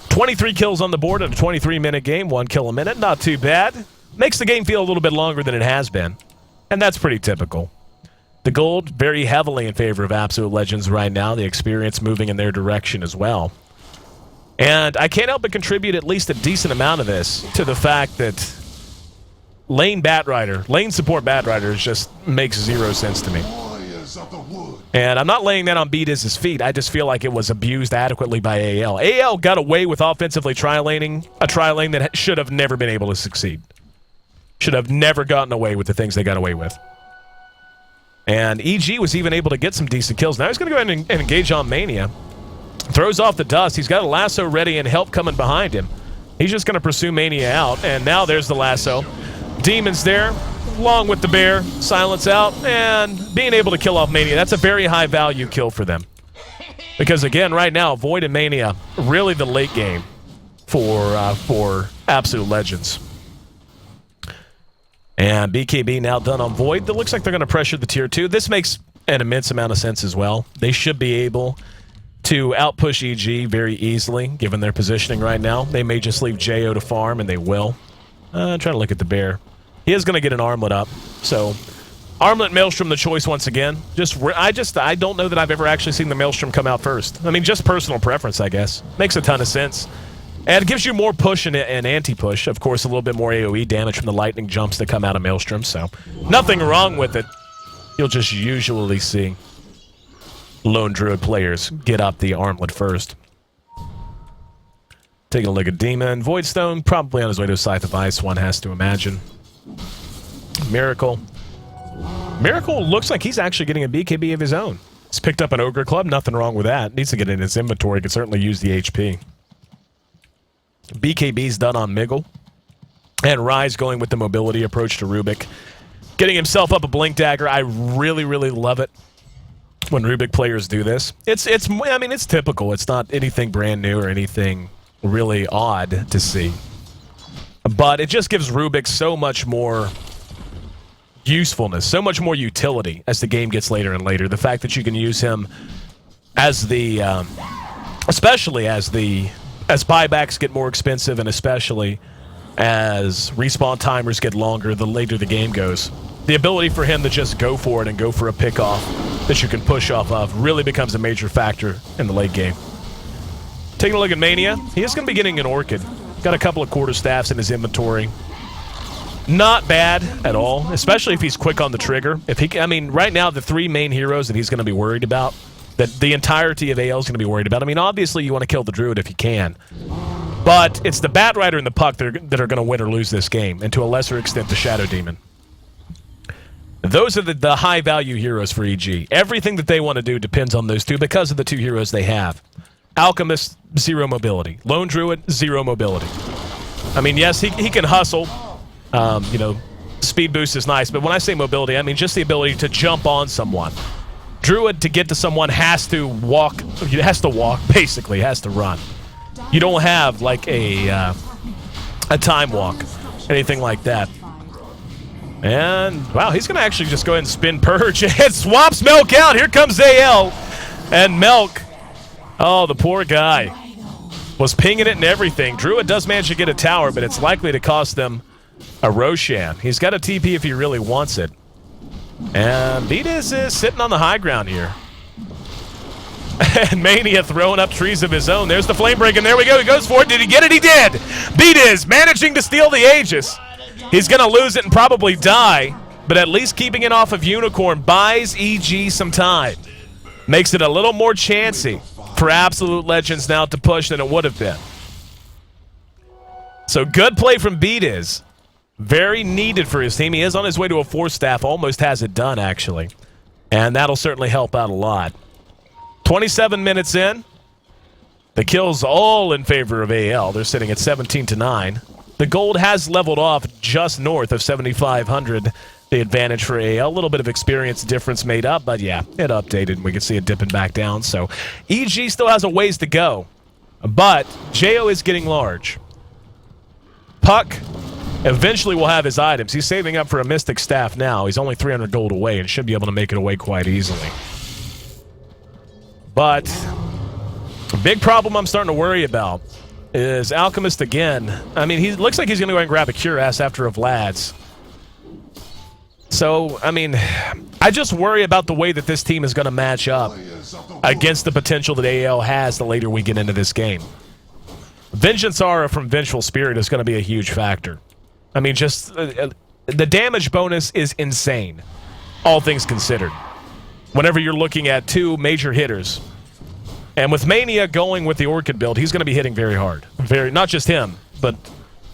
23 kills on the board in a 23-minute game, 1 kill a minute, not too bad. Makes the game feel a little bit longer than it has been, and that's pretty typical. The gold, very heavily in favor of Absolute Legends right now, the experience moving in their direction as well. And I can't help but contribute at least a decent amount of this to the fact that lane support Batrider just makes zero sense to me. And I'm not laying that on Beatis' feet. I just feel like it was abused adequately by AL. AL got away with offensively tri-laning, a tri-lane that should have never been able to succeed. Should have never gotten away with the things they got away with. And EG was even able to get some decent kills. Now he's going to go ahead and engage on Mania. Throws off the dust. He's got a lasso ready and help coming behind him. He's just going to pursue Mania out. And now there's the lasso. Demon's there, along with the bear, silence out, and being able to kill off Mania. That's a very high value kill for them. Because again, right now, Void and Mania, really the late game for Absolute Legends. And BKB now done on Void. It looks like they're going to pressure the tier 2. This makes an immense amount of sense as well. They should be able to outpush EG very easily, given their positioning right now. They may just leave JO to farm, and they will. Trying to look at the bear. He is going to get an armlet up. So, armlet Maelstrom the choice once again. I don't know that I've ever actually seen the Maelstrom come out first. I mean, just personal preference, I guess. Makes a ton of sense. And it gives you more push and anti-push. Of course, a little bit more AoE damage from the lightning jumps that come out of Maelstrom. So, nothing wrong with it. You'll just usually see Lone Druid players get up the armlet first. Taking a look at Demon. Voidstone, probably on his way to a Scythe of Ice, one has to imagine. Miracle. Miracle looks like he's actually getting a BKB of his own. He's picked up an Ogre Club, nothing wrong with that. Needs to get in his inventory, could certainly use the HP. BKB's done on Miggle. And Rise going with the mobility approach to Rubik. Getting himself up a Blink Dagger. I really, really love it when Rubik players do this. It's typical. It's not anything brand new or anything really odd to see. But it just gives Rubik so much more usefulness, so much more utility as the game gets later and later. The fact that you can use him as the, especially as buybacks get more expensive, and especially as respawn timers get longer, the later the game goes. The ability for him to just go for it and go for a pick-off that you can push off of really becomes a major factor in the late game. Taking a look at Mania, he is going to be getting an Orchid. Got a couple of quarterstaffs in his inventory. Not bad at all, especially if he's quick on the trigger. Right now, the three main heroes that he's going to be worried about, that the entirety of AL is going to be worried about. I mean, obviously, you want to kill the Druid if you can. But it's the Batrider and the Puck that are going to win or lose this game, and to a lesser extent, the Shadow Demon. Those are the high-value heroes for EG. Everything that they want to do depends on those two because of the two heroes they have. Alchemist, 0 mobility. Lone Druid, 0 mobility. I mean, yes, he can hustle. Speed boost is nice, but when I say mobility, I mean just the ability to jump on someone. Druid, to get to someone, has to walk, basically, has to run. You don't have, like, a time walk, anything like that. And, wow, he's going to actually just go ahead and spin Purge and swaps Milk out. Here comes AL. And Milk, oh, the poor guy, was pinging it and everything. Druid does manage to get a tower, but it's likely to cost them a Roshan. He's got a TP if he really wants it. And Beatus is sitting on the high ground here. And Mania throwing up trees of his own. There's the flame break, and there we go. He goes for it. Did he get it? He did. Beatus managing to steal the Aegis. He's going to lose it and probably die, but at least keeping it off of Unicorn buys EG some time. Makes it a little more chancy for Absolute Legends now to push than it would have been. So good play from Beatus. Very needed for his team. He is on his way to a 4-staff. Almost has it done, actually. And that'll certainly help out a lot. 27 minutes in. The kills all in favor of AL. They're sitting at 17-9. The gold has leveled off just north of 7,500. The advantage for AL. A little bit of experience difference made up, but yeah, it updated. We can see it dipping back down. So EG still has a ways to go. But Jo is getting large. Puck eventually will have his items. He's saving up for a Mystic Staff now. He's only 300 gold away and should be able to make it away quite easily. But a big problem I'm starting to worry about is Alchemist again. I mean, he looks like he's going to go and grab a Cuirass after a Vlad's. So, I mean, I just worry about the way that this team is going to match up against the potential that AL has the later we get into this game. Vengeance Aura from Vengeful Spirit is going to be a huge factor. I mean, just the damage bonus is insane, all things considered. Whenever you're looking at two major hitters. And with Mania going with the Orchid build, he's going to be hitting very hard. Not just him, but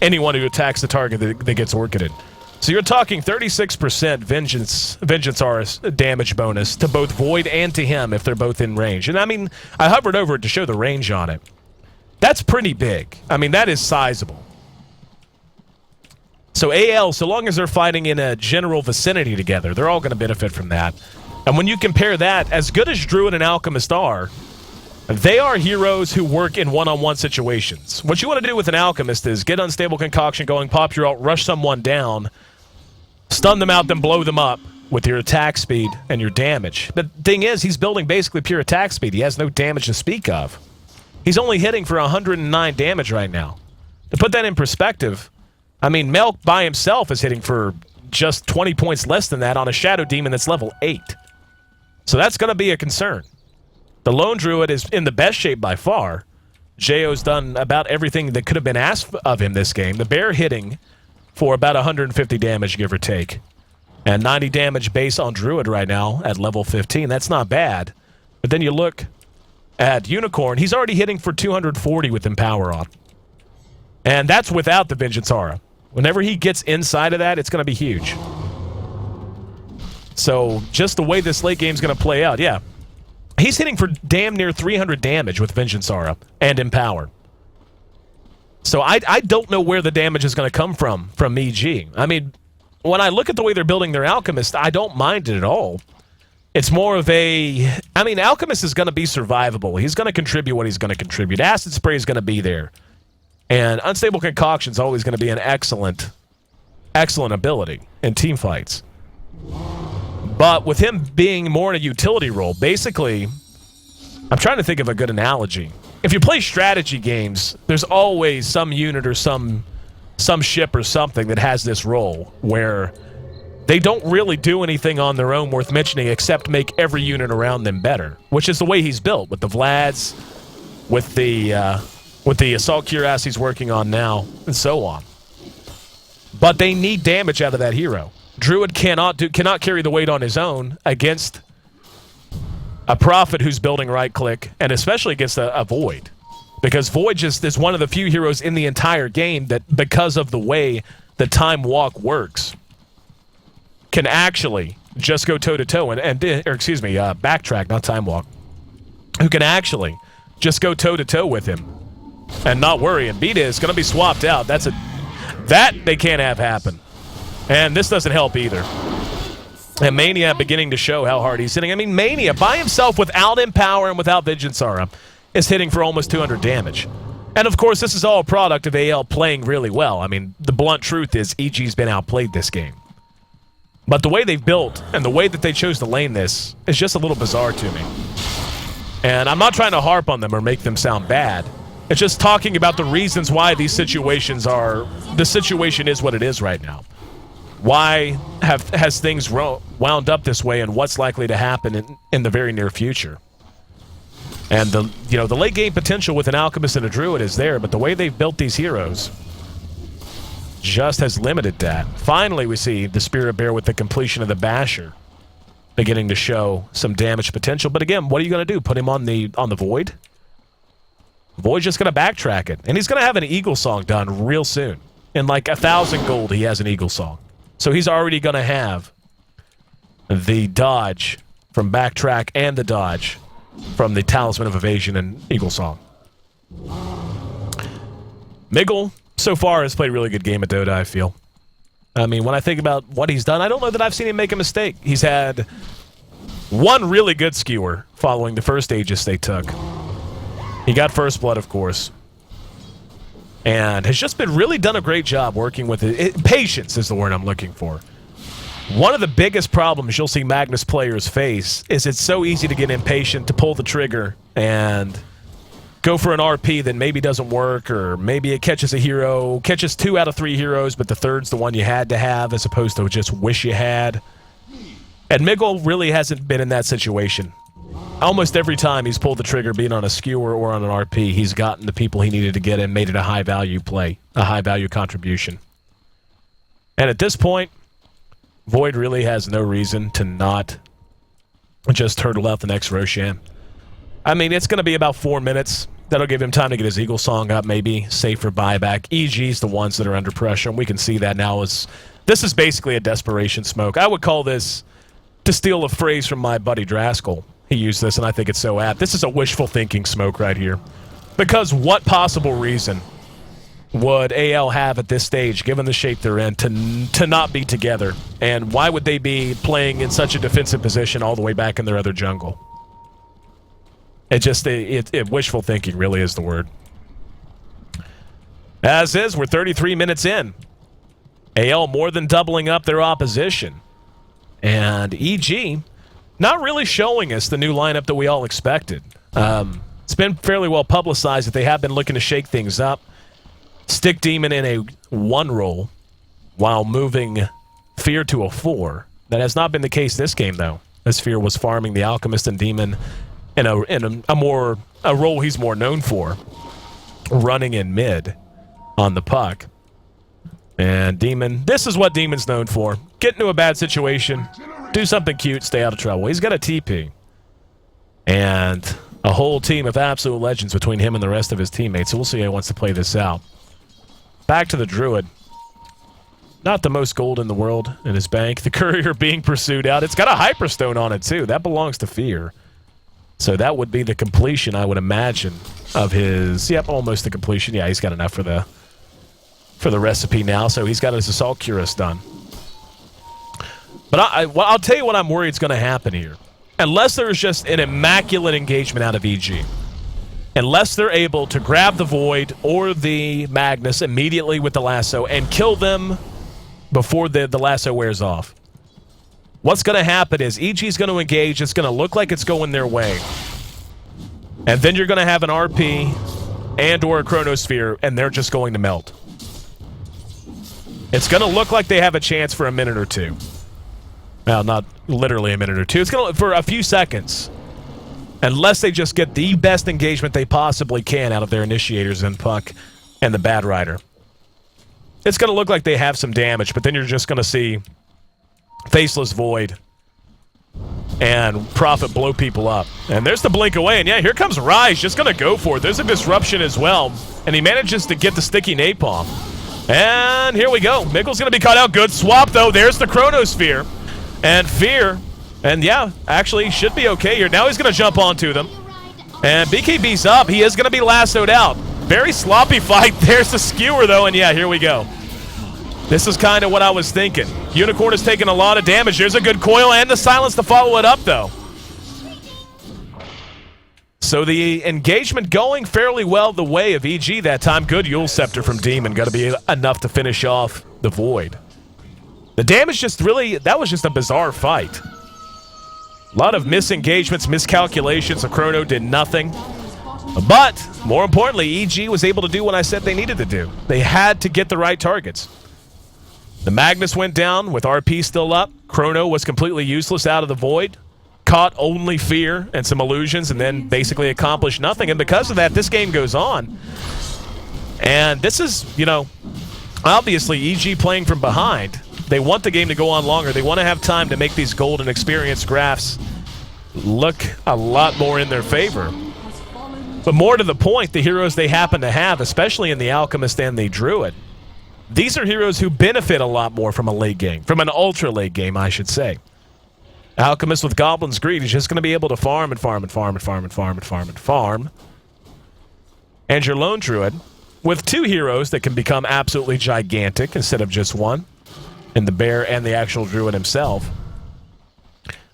anyone who attacks the target that gets Orchided. So you're talking 36% Vengeance Aura damage bonus to both Void and to him if they're both in range. And I mean, I hovered over it to show the range on it. That's pretty big. I mean, that is sizable. So AL, so long as they're fighting in a general vicinity together, they're all going to benefit from that. And when you compare that, as good as Druid and Alchemist are, they are heroes who work in one-on-one situations. What you want to do with an Alchemist is get Unstable Concoction going, pop your ult, rush someone down, stun them out, then blow them up with your attack speed and your damage. The thing is, he's building basically pure attack speed. He has no damage to speak of. He's only hitting for 109 damage right now. To put that in perspective, I mean, Melk by himself is hitting for just 20 points less than that on a Shadow Demon that's level 8. So that's going to be a concern. The Lone Druid is in the best shape by far. Jo's done about everything that could have been asked of him this game. The Bear hitting for about 150 damage, give or take. And 90 damage base on Druid right now at level 15. That's not bad. But then you look at Unicorn. He's already hitting for 240 with Empower on. And that's without the Vengeance Aura. Whenever he gets inside of that, it's going to be huge. So just the way this late game is going to play out, yeah. He's hitting for damn near 300 damage with Vengeance Aura and Empower. So I don't know where the damage is going to come from EG. I mean, when I look at the way they're building their Alchemist, I don't mind it at all. It's more of a... I mean, Alchemist is going to be survivable. He's going to contribute what he's going to contribute. Acid Spray is going to be there. And Unstable Concoction is always going to be an excellent ability in team fights. But with him being more in a utility role, basically, I'm trying to think of a good analogy. If you play strategy games, there's always some unit or some ship or something that has this role where they don't really do anything on their own worth mentioning except make every unit around them better, which is the way he's built with the Vlads, with the Assault Cuirass he's working on now, and so on. But they need damage out of that hero. Druid cannot carry the weight on his own against a Prophet who's building right-click, and especially against a Void. Because Void just is one of the few heroes in the entire game that, because of the way the Time Walk works, can actually just go toe-to-toe backtrack, not Time Walk. Who can actually just go toe-to-toe with him and not worry. And Beta is going to be swapped out. That they can't have happen. And this doesn't help either. And Mania beginning to show how hard he's hitting. I mean, Mania by himself without Empower and without Vengeance Aura is hitting for almost 200 damage. And of course, this is all a product of AL playing really well. I mean, the blunt truth is EG's been outplayed this game. But the way they've built and the way that they chose to lane this is just a little bizarre to me. And I'm not trying to harp on them or make them sound bad. It's just talking about the reasons why these situations are... The situation is what it is right now. Why has things wound up this way and what's likely to happen in the very near future? And the late game potential with an Alchemist and a Druid is there, but the way they've built these heroes just has limited that. Finally, we see the Spirit Bear with the completion of the Basher beginning to show some damage potential. But again, what are you going to do? Put him on the Void? Void's just going to backtrack it. And he's going to have an Eagle Song done real soon. In like 1,000 gold, he has an Eagle Song. So he's already going to have the dodge from backtrack and the dodge from the Talisman of Evasion and Eagle Song. Miggle, so far, has played a really good game at Dota, I feel. I mean, when I think about what he's done, I don't know that I've seen him make a mistake. He's had one really good skewer following the first Aegis they took. He got First Blood, of course. And has just been really done a great job working with it. Patience is the word I'm looking for. One of the biggest problems you'll see Magnus players face is it's so easy to get impatient to pull the trigger and go for an RP that maybe doesn't work, or maybe it catches a hero, catches 2 out of 3 heroes, but the third's the one you had to have as opposed to just wish you had. And Miggle really hasn't been in that situation. Almost every time he's pulled the trigger, being on a skewer or on an RP, he's gotten the people he needed to get and made it a high-value play, a high-value contribution. And at this point, Void really has no reason to not just hurdle out the next Roshan. I mean, it's going to be about 4 minutes. That'll give him time to get his Eagle Song up, maybe, save for buyback. EG's the ones that are under pressure, and we can see that now. This is basically a desperation smoke. I would call this, to steal a phrase from my buddy Draskell, he used this, and I think it's so apt. This is a wishful thinking smoke right here. Because what possible reason would AL have at this stage, given the shape they're in, to not be together? And why would they be playing in such a defensive position all the way back in their other jungle? Wishful thinking really is the word. As is, we're 33 minutes in. AL more than doubling up their opposition. And EG not really showing us the new lineup that we all expected. It's been fairly well publicized that they have been looking to shake things up. Stick Demon in a 1 role while moving Fear to a 4. That has not been the case this game, though, as Fear was farming the Alchemist and Demon in a role he's more known for, running in mid on the puck. And Demon, this is what Demon's known for. Get into a bad situation, do something cute, stay out of trouble. He's got a TP. And a whole team of absolute legends between him and the rest of his teammates, so we'll see how he wants to play this out. Back to the Druid. Not the most gold in the world in his bank. The Courier being pursued out. It's got a Hyperstone on it, too. That belongs to Fear. So that would be the completion, I would imagine, of his... Yep, almost the completion. Yeah, he's got enough for the recipe now, so he's got his Assault Cuirass done. But I'll tell you what I'm worried is going to happen here. Unless there's just an immaculate engagement out of EG. Unless they're able to grab the Void or the Magnus immediately with the lasso and kill them before the lasso wears off. What's going to happen is EG's going to engage. It's going to look like it's going their way. And then you're going to have an RP and or a Chronosphere, and they're just going to melt. It's going to look like they have a chance for a minute or two. Well, not literally a minute or two. It's going to for a few seconds. Unless they just get the best engagement they possibly can out of their initiators and Puck and the Bad Rider. It's going to look like they have some damage, but then you're just going to see Faceless Void and Prophet blow people up. And there's the blink away, and yeah, here comes Rise, just going to go for it. There's a disruption as well, and he manages to get the sticky napalm. And here we go. Miggle's going to be caught out. Good swap, though. There's the Chronosphere. And Fear, and yeah, actually should be okay here. Now he's going to jump onto them. And BKB's up. He is going to be lassoed out. Very sloppy fight. There's the skewer, though, and yeah, here we go. This is kind of what I was thinking. Unicorn is taking a lot of damage. There's a good coil and the silence to follow it up, though. So the engagement going fairly well the way of EG that time. Good Yule Scepter from Demon. Got to be enough to finish off the Void. The damage just really... That was just a bizarre fight. A lot of misengagements, miscalculations. The Chrono did nothing. But, more importantly, EG was able to do what I said they needed to do. They had to get the right targets. The Magnus went down with RP still up. Chrono was completely useless out of the Void. Caught only Fear and some illusions and then basically accomplished nothing. And because of that, this game goes on. And this is, you know, obviously EG playing from behind. They want the game to go on longer. They want to have time to make these golden experience graphs look a lot more in their favor. But more to the point, the heroes they happen to have, especially in the Alchemist and the Druid, these are heroes who benefit a lot more from a late game, from an ultra late game, I should say. Alchemist with Goblin's Greed is just going to be able to farm and farm and farm and farm and farm and farm and farm. And your Lone Druid, with two heroes that can become absolutely gigantic instead of just one, in the Bear and the actual Druid himself.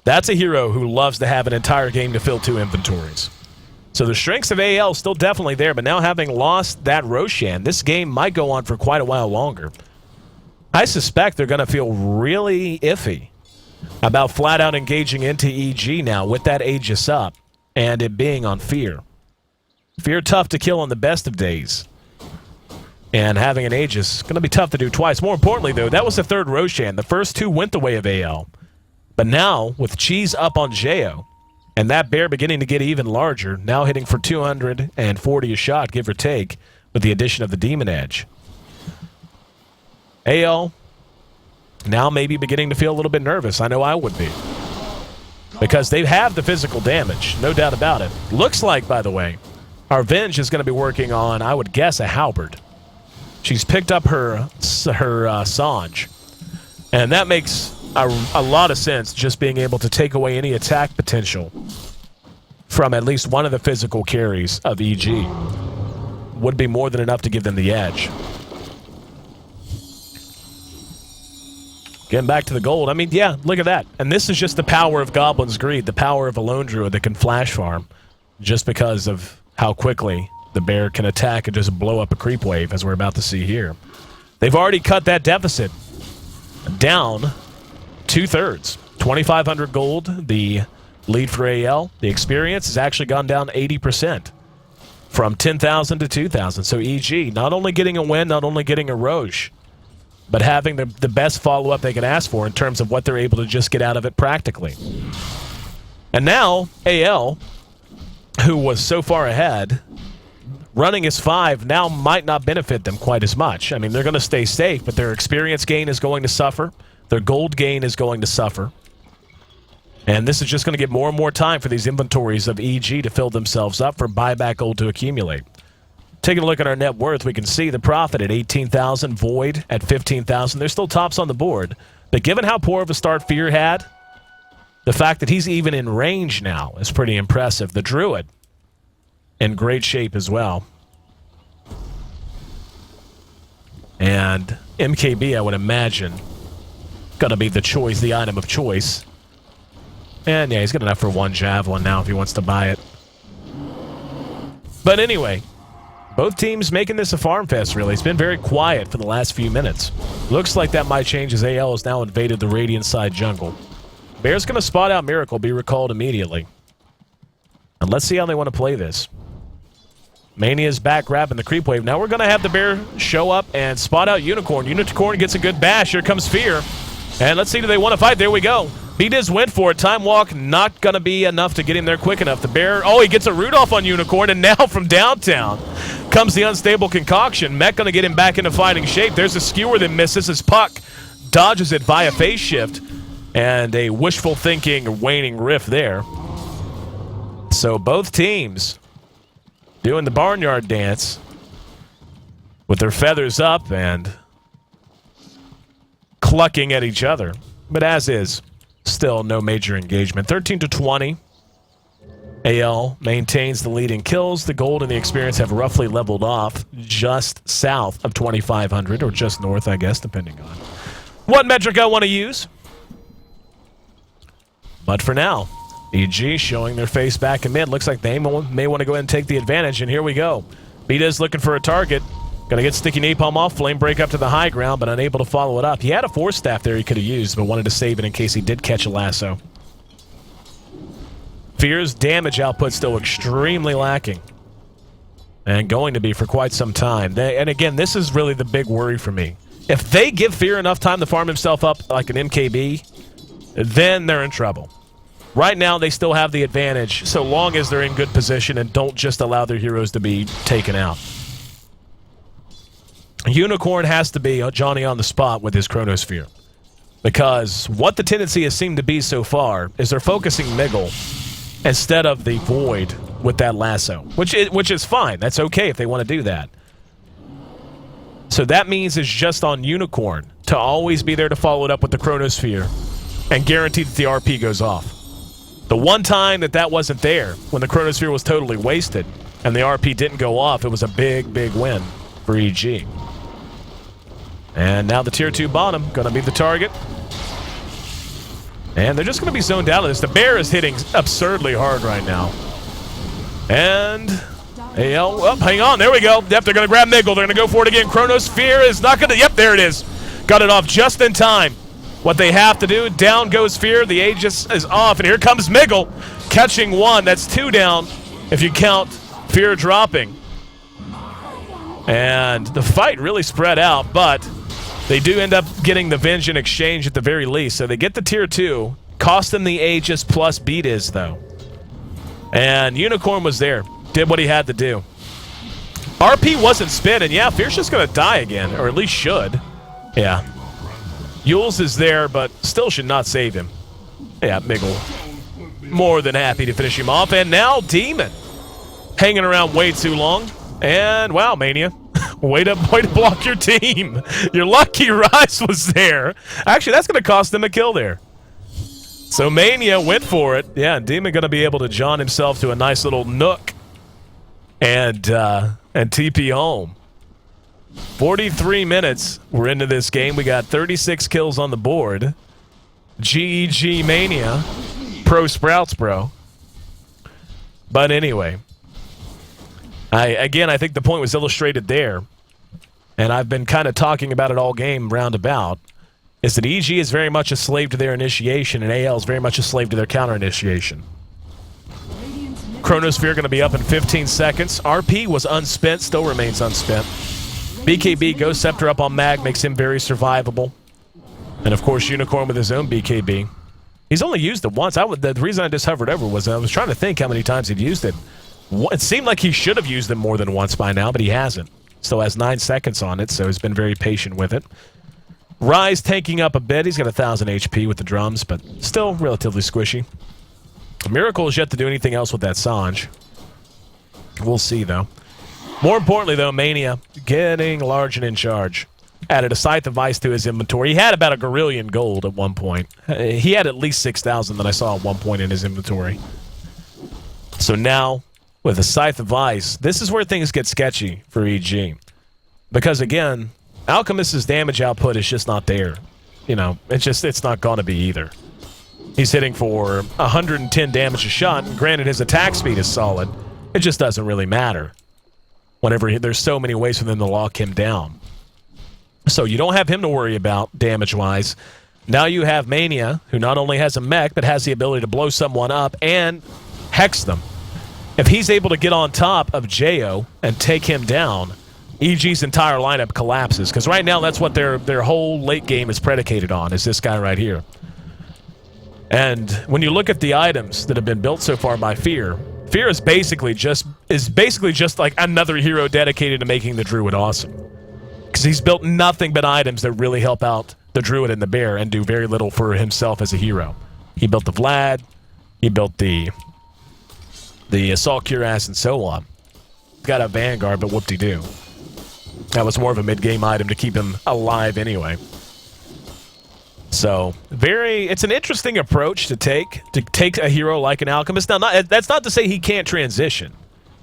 That's a hero who loves to have an entire game to fill two inventories. So the strengths of AL still definitely there, but now having lost that Roshan, this game might go on for quite a while longer. I suspect they're going to feel really iffy about flat out engaging into EG now with that Aegis up and it being on Fear. Fear tough to kill on the best of days. And having an Aegis is going to be tough to do twice. More importantly, though, that was the third Roshan. The first two went the way of AL. But now, with Cheese up on Jao, and that Bear beginning to get even larger, now hitting for 240 a shot, give or take, with the addition of the Demon Edge. AL now maybe beginning to feel a little bit nervous. I know I would be. Because they have the physical damage, no doubt about it. Looks like, by the way, our Venge is going to be working on, I would guess, a Halberd. She's picked up her Sange. And that makes a lot of sense, just being able to take away any attack potential from at least one of the physical carries of EG. Would be more than enough to give them the edge. Getting back to the gold, I mean, yeah, look at that. And this is just the power of Goblin's Greed, the power of a Lone Druid that can flash farm just because of how quickly the Bear can attack and just blow up a creep wave, as we're about to see here. They've already cut that deficit down 2/3. 2,500 gold, the lead for AL. The experience has actually gone down 80%. From 10,000 to 2,000. So EG, not only getting a win, not only getting a Roche, but having the best follow-up they can ask for in terms of what they're able to just get out of it practically. And now, AL, who was so far ahead, running as 5 now might not benefit them quite as much. I mean, they're going to stay safe, but their experience gain is going to suffer. Their gold gain is going to suffer. And this is just going to get more and more time for these inventories of EG to fill themselves up for buyback gold to accumulate. Taking a look at our net worth, we can see the Prophet at 18,000, Void at 15,000. They're still tops on the board. But given how poor of a start Fear had, the fact that he's even in range now is pretty impressive. The Druid in great shape as well. And MKB, I would imagine, going to be the choice, the item of choice. And yeah, he's got enough for one Javelin now if he wants to buy it. But anyway, both teams making this a farm fest, really. It's been very quiet for the last few minutes. Looks like that might change as AL has now invaded the Radiant side jungle. Bear's going to spot out Miracle, be recalled immediately. And let's see how they want to play this. Mania's back grabbing the creep wave. Now we're going to have the Bear show up and spot out Unicorn. Unicorn gets a good bash. Here comes Fear. And let's see, do they want to fight? There we go. B-Diz went for it. Time Walk not going to be enough to get him there quick enough. The Bear, oh, he gets a Rudolph on Unicorn, and now from downtown comes the Unstable Concoction. Mech going to get him back into fighting shape. There's a skewer that misses as Puck dodges it via phase shift, and a wishful thinking waning rift there. So both teams doing the barnyard dance with their feathers up and clucking at each other. But as is, still no major engagement. 13 to 20. AL maintains the lead in kills. The gold and the experience have roughly leveled off just south of 2,500, or just north, I guess, depending on what metric I want to use. But for now, EG showing their face back in mid. Looks like they may want to go ahead and take the advantage, and here we go. Beta's looking for a target. Gonna get Sticky Napalm off, Flame Break up to the high ground, but unable to follow it up. He had a Force Staff there he could have used, but wanted to save it in case he did catch a lasso. Fear's damage output still extremely lacking, and going to be for quite some time. And again, this is really the big worry for me. If they give Fear enough time to farm himself up like an MKB, then they're in trouble. Right now, they still have the advantage, so long as they're in good position and don't just allow their heroes to be taken out. Unicorn has to be Johnny on the spot with his Chronosphere, because what the tendency has seemed to be so far is they're focusing Miggle instead of the Void with that lasso, which is fine. That's okay if they want to do that. So that means it's just on Unicorn to always be there to follow it up with the Chronosphere and guarantee that the RP goes off. The one time that wasn't there, when the Chronosphere was totally wasted and the RP didn't go off, it was a big, big win for EG. And now the tier 2 bottom going to be the target. And they're just going to be zoned out of this. The bear is hitting absurdly hard right now. And AL, well, hang on, there we go. Yep, they're going to grab Miggle. They're going to go for it again. Chronosphere is not going to, yep, there it is. Got it off just in time. What they have to do, down goes Fear. The Aegis is off, and here comes Miggle. Catching one, that's 2 down if you count Fear dropping. And the fight really spread out, but they do end up getting the Venge in exchange at the very least. So they get the tier 2, cost them the Aegis plus beat is, though. And Unicorn was there, did what he had to do. RP wasn't spit, and yeah, Fear's just going to die again, or at least should. Yeah. Yules is there, but still should not save him. Yeah, Miggle more than happy to finish him off. And now Demon hanging around way too long. And wow, Mania. Way to block your team. Your lucky Rise was there. Actually, that's going to cost them a kill there. So Mania went for it. Yeah, Demon going to be able to John himself to a nice little nook and TP home. 43 minutes we're into this game. We got 36 kills on the board. GEG Mania. Pro Sprouts, bro. But anyway, I think the point was illustrated there, and I've been kind of talking about it all game roundabout, is that EG is very much a slave to their initiation, and AL is very much a slave to their counter-initiation. Chronosphere going to be up in 15 seconds. RP was unspent, still remains unspent. BKB, Ghost Scepter up on Mag, makes him very survivable. And of course, Unicorn with his own BKB. He's only used it once. The reason I just hovered over was I was trying to think how many times he'd used it. It seemed like he should have used it more than once by now, but he hasn't. Still has 9 seconds on it, so he's been very patient with it. Rise tanking up a bit. He's got 1,000 HP with the drums, but still relatively squishy. Miracle is yet to do anything else with that Sange. We'll see, though. More importantly, though, Mania getting large and in charge. Added a Scythe of Ice to his inventory. He had about a Gorillion gold at one point. He had at least 6,000 that I saw at one point in his inventory. So now, with a Scythe of Ice, this is where things get sketchy for EG. Because, again, Alchemist's damage output is just not there. You know, it's not going to be either. He's hitting for 110 damage a shot, and granted his attack speed is solid. It just doesn't really matter whenever there's so many ways for them to lock him down. So you don't have him to worry about damage-wise. Now you have Mania, who not only has a mech, but has the ability to blow someone up and hex them. If he's able to get on top of Jo and take him down, EG's entire lineup collapses. Because right now, that's what their whole late game is predicated on, is this guy right here. And when you look at the items that have been built so far by Fear, Fear is basically just like another hero dedicated to making the Druid awesome. Because he's built nothing but items that really help out the Druid and the Bear and do very little for himself as a hero. He built the Vlad, he built the Assault Cuirass, and so on. Got a Vanguard, but whoop-de-doo. That was more of a mid-game item to keep him alive anyway. So, it's an interesting approach to take a hero like an Alchemist. Now, that's not to say he can't transition.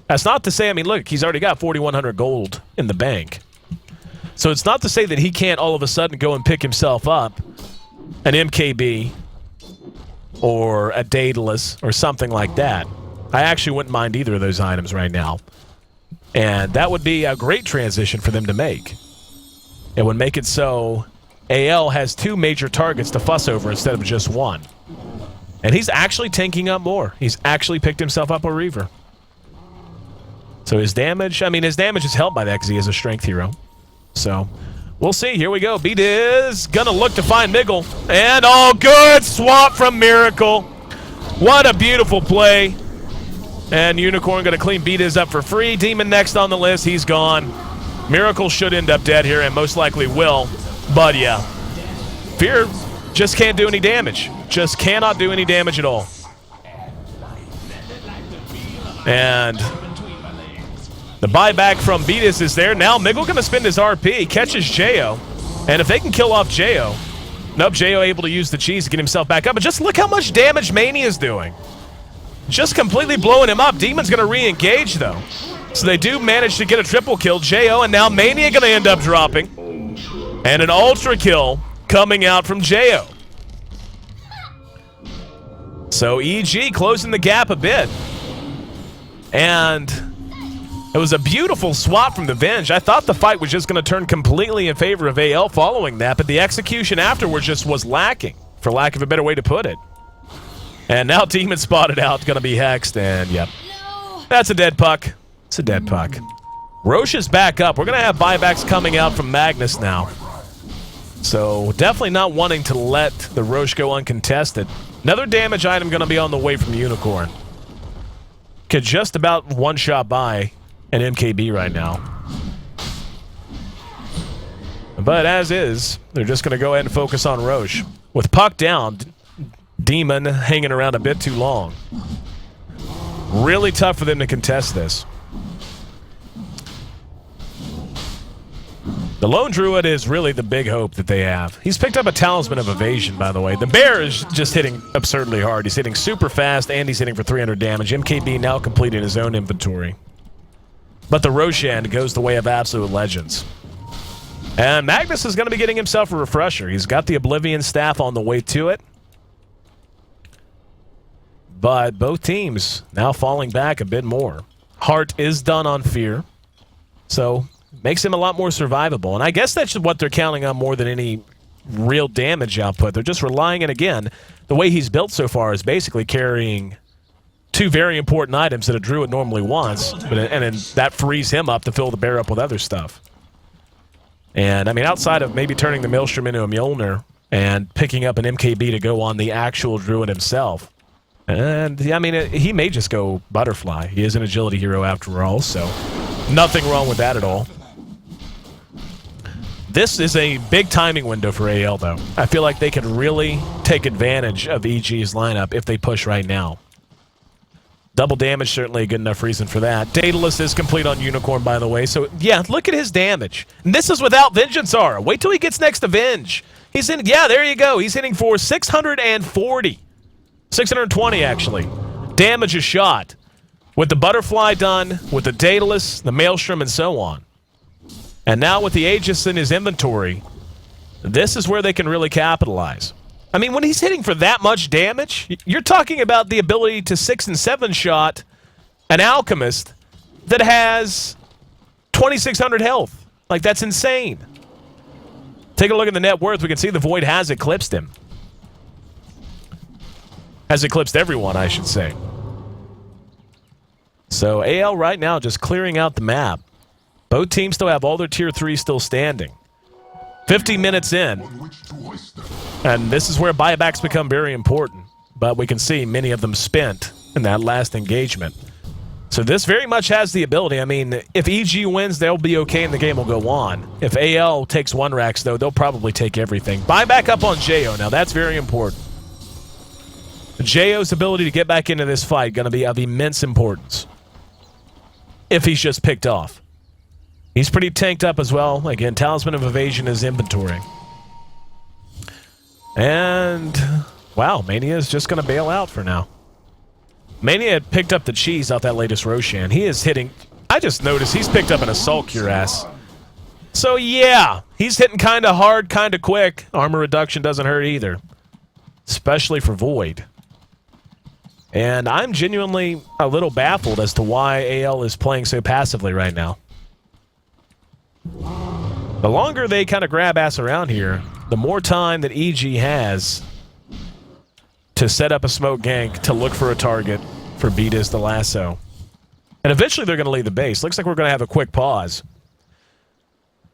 That's not to say, I mean, look, he's already got 4,100 gold in the bank. So it's not to say that he can't all of a sudden go and pick himself up an MKB or a Daedalus or something like that. I actually wouldn't mind either of those items right now. And that would be a great transition for them to make. It would make it so AL has 2 major targets to fuss over instead of just 1. And he's actually tanking up more. He's actually picked himself up a Reaver. So his damage, I mean, his damage is helped by that because he is a strength hero. So, we'll see. Here we go. Beat gonna look to find Miggle. And, oh, good swap from Miracle. What a beautiful play. And Unicorn gonna clean Beat up for free. Demon next on the list. He's gone. Miracle should end up dead here and most likely will. But, yeah. Fear just can't do any damage. Just cannot do any damage at all. And the buyback from Beatus is there. Now Miggle going to spend his RP, catches Jo. And if they can kill off Jo, nope, Jo able to use the cheese to get himself back up. But just look how much damage Mania is doing. Just completely blowing him up. Demon's going to re-engage, though. So they do manage to get a triple kill. Jo, and now Mania going to end up dropping. And an ultra kill coming out from Jo. So EG closing the gap a bit. And it was a beautiful swap from the Venge. I thought the fight was just going to turn completely in favor of AL following that, but the execution afterwards just was lacking, for lack of a better way to put it. And now Demon spotted out, going to be hexed, and yep. That's a dead puck. It's a dead puck. Roche is back up. We're going to have buybacks coming out from Magnus now. So definitely not wanting to let the Roche go uncontested. Another damage item going to be on the way from Unicorn. Could just about one-shot by an MKB right now. But as is, they're just going to go ahead and focus on Roche. With puck down, Demon hanging around a bit too long. Really tough for them to contest this. The Lone Druid is really the big hope that they have. He's picked up a Talisman of Evasion, by the way. The Bear is just hitting absurdly hard. He's hitting super fast, and he's hitting for 300 damage. MKB now completing his own inventory. But the Roshan goes the way of absolute legends. And Magnus is going to be getting himself a refresher. He's got the Oblivion Staff on the way to it. But both teams now falling back a bit more. Heart is done on Fear. So makes him a lot more survivable. And I guess that's what they're counting on more than any real damage output. They're just relying, and again, the way he's built so far is basically carrying 2 very important items that a Druid normally wants, and then that frees him up to fill the Bear up with other stuff. And, I mean, outside of maybe turning the Maelstrom into a Mjolnir and picking up an MKB to go on the actual Druid himself, and, I mean, he may just go Butterfly. He is an agility hero after all, so nothing wrong with that at all. This is a big timing window for AL, though. I feel like they could really take advantage of EG's lineup if they push right now. Double damage, certainly a good enough reason for that. Daedalus is complete on Unicorn, by the way. So, yeah, look at his damage. And this is without Vengeance Aura. Wait till he gets next to Venge. He's in, yeah, there you go. He's hitting for 640. 620, actually. Damage a shot. With the Butterfly done, with the Daedalus, the Maelstrom, and so on. And now with the Aegis in his inventory, this is where they can really capitalize. I mean, when he's hitting for that much damage, you're talking about the ability to 6 and 7 shot an Alchemist that has 2,600 health. Like, that's insane. Take a look at the net worth. We can see the Void has eclipsed him. Has eclipsed everyone, I should say. So AL right now just clearing out the map. Both teams still have all their tier 3 still standing. 50 minutes in. And this is where buybacks become very important. But we can see many of them spent in that last engagement. So this very much has the ability. I mean, if EG wins, they'll be okay and the game will go on. If AL takes 1 racks, though, they'll probably take everything. Buyback up on Jo. Now, that's very important. Jo's ability to get back into this fight going to be of immense importance. If he's just picked off. He's pretty tanked up as well. Again, Talisman of Evasion is inventory. And, wow, Mania is just going to bail out for now. Mania had picked up the cheese off that latest Roshan. He is hitting... I just noticed he's picked up an assault cuirass. So, yeah, he's hitting kind of hard, kind of quick. Armor reduction doesn't hurt either. Especially for Void. And I'm genuinely a little baffled as to why AL is playing so passively right now. The longer they kind of grab ass around here, the more time that EG has to set up a smoke gank to look for a target for Beatus the lasso. And eventually they're going to leave the base. Looks like we're going to have a quick pause.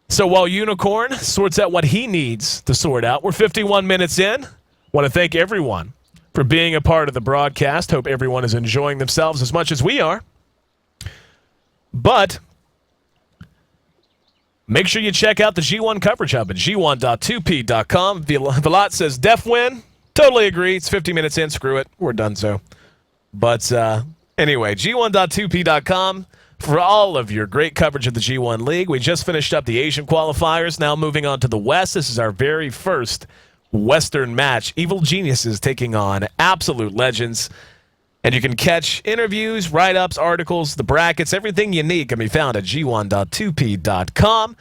So while Unicorn sorts out what he needs to sort out, we're 51 minutes in. Want to thank everyone for being a part of the broadcast. Hope everyone is enjoying themselves as much as we are. But make sure you check out the G1 coverage hub at g1.2p.com. Vilat says, def win. Totally agree. It's 50 minutes in. Screw it. We're done so. But anyway, g1.2p.com for all of your great coverage of the G1 League. We just finished up the Asian qualifiers. Now moving on to the West. This is our very first Western match. Evil Geniuses taking on Absolute Legends. And you can catch interviews, write-ups, articles, the brackets, everything you need can be found at g1.2p.com.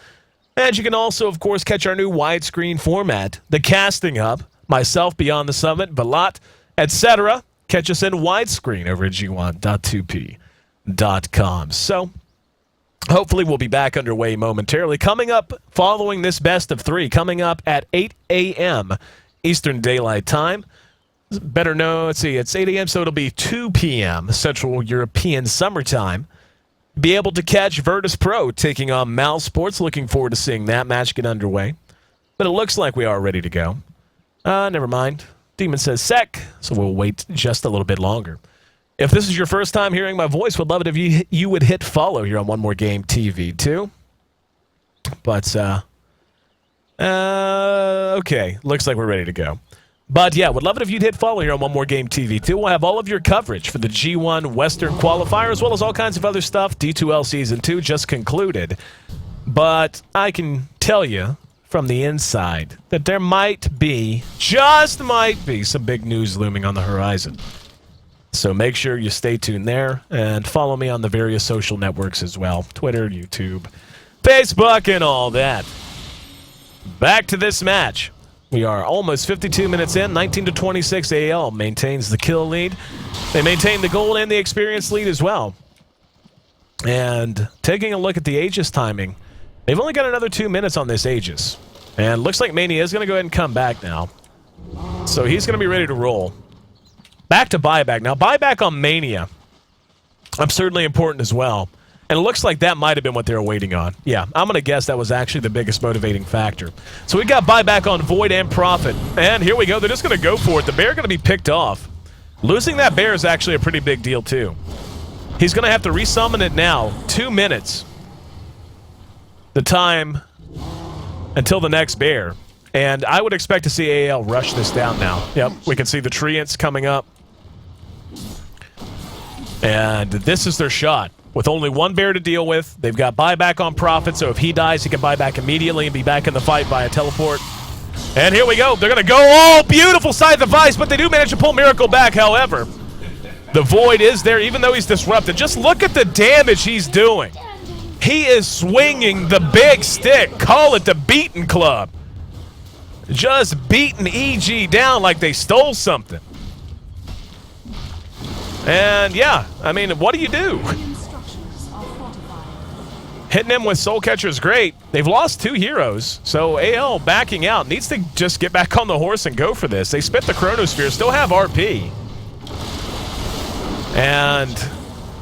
And you can also, of course, catch our new widescreen format, the Casting Hub, myself, Beyond the Summit, Balat, etc. Catch us in widescreen over at g1.2p.com. So, hopefully we'll be back underway momentarily. Coming up, following this best of three, coming up at 8 a.m. Eastern Daylight Time. Better know, let's see, it's 8 a.m., so it'll be 2 p.m. Central European Summertime. Be able to catch Virtus Pro taking on Mal Sports. Looking forward to seeing that match get underway. But it looks like we are ready to go. Never mind. Demon says sec, so we'll wait just a little bit longer. If this is your first time hearing my voice, would love it if you would hit follow here on One More Game TV, too. But, okay, looks like we're ready to go. But, yeah, would love it if you'd hit follow here on One More Game TV, too. We'll have all of your coverage for the G1 Western Qualifier, as well as all kinds of other stuff. D2L Season 2 just concluded. But I can tell you from the inside that there might be, just might be, some big news looming on the horizon. So make sure you stay tuned there and follow me on the various social networks as well. Twitter, YouTube, Facebook, and all that. Back to this match. We are almost 52 minutes in. 19-26 AL maintains the kill lead. They maintain the gold and the experience lead as well. And taking a look at the Aegis timing, they've only got another 2 minutes on this Aegis. And looks like Mania is going to go ahead and come back now. So he's going to be ready to roll. Back to buyback. Now, buyback on Mania, absurdly important as well. And it looks like that might have been what they were waiting on. Yeah, I'm going to guess that was actually the biggest motivating factor. So we got buyback on Void and Prophet. And here we go. They're just going to go for it. The bear going to be picked off. Losing that bear is actually a pretty big deal, too. He's going to have to resummon it now. 2 minutes. The time until the next bear. And I would expect to see AL rush this down now. Yep, we can see the treants coming up. And this is their shot. With only one bear to deal with, they've got buyback on Prophet, so if he dies, he can buy back immediately and be back in the fight via teleport. And here we go. They're going to go. Oh, beautiful side device, but they do manage to pull Miracle back, however. The Void is there, even though he's disrupted. Just look at the damage he's doing. He is swinging the big stick. Call it the Beaten Club. Just beating EG down like they stole something. And yeah, I mean, what do you do? Hitting him with Soul Catcher is great. They've lost 2 heroes, so AL backing out. Needs to just get back on the horse and go for this. They spit the Chronosphere, still have RP. And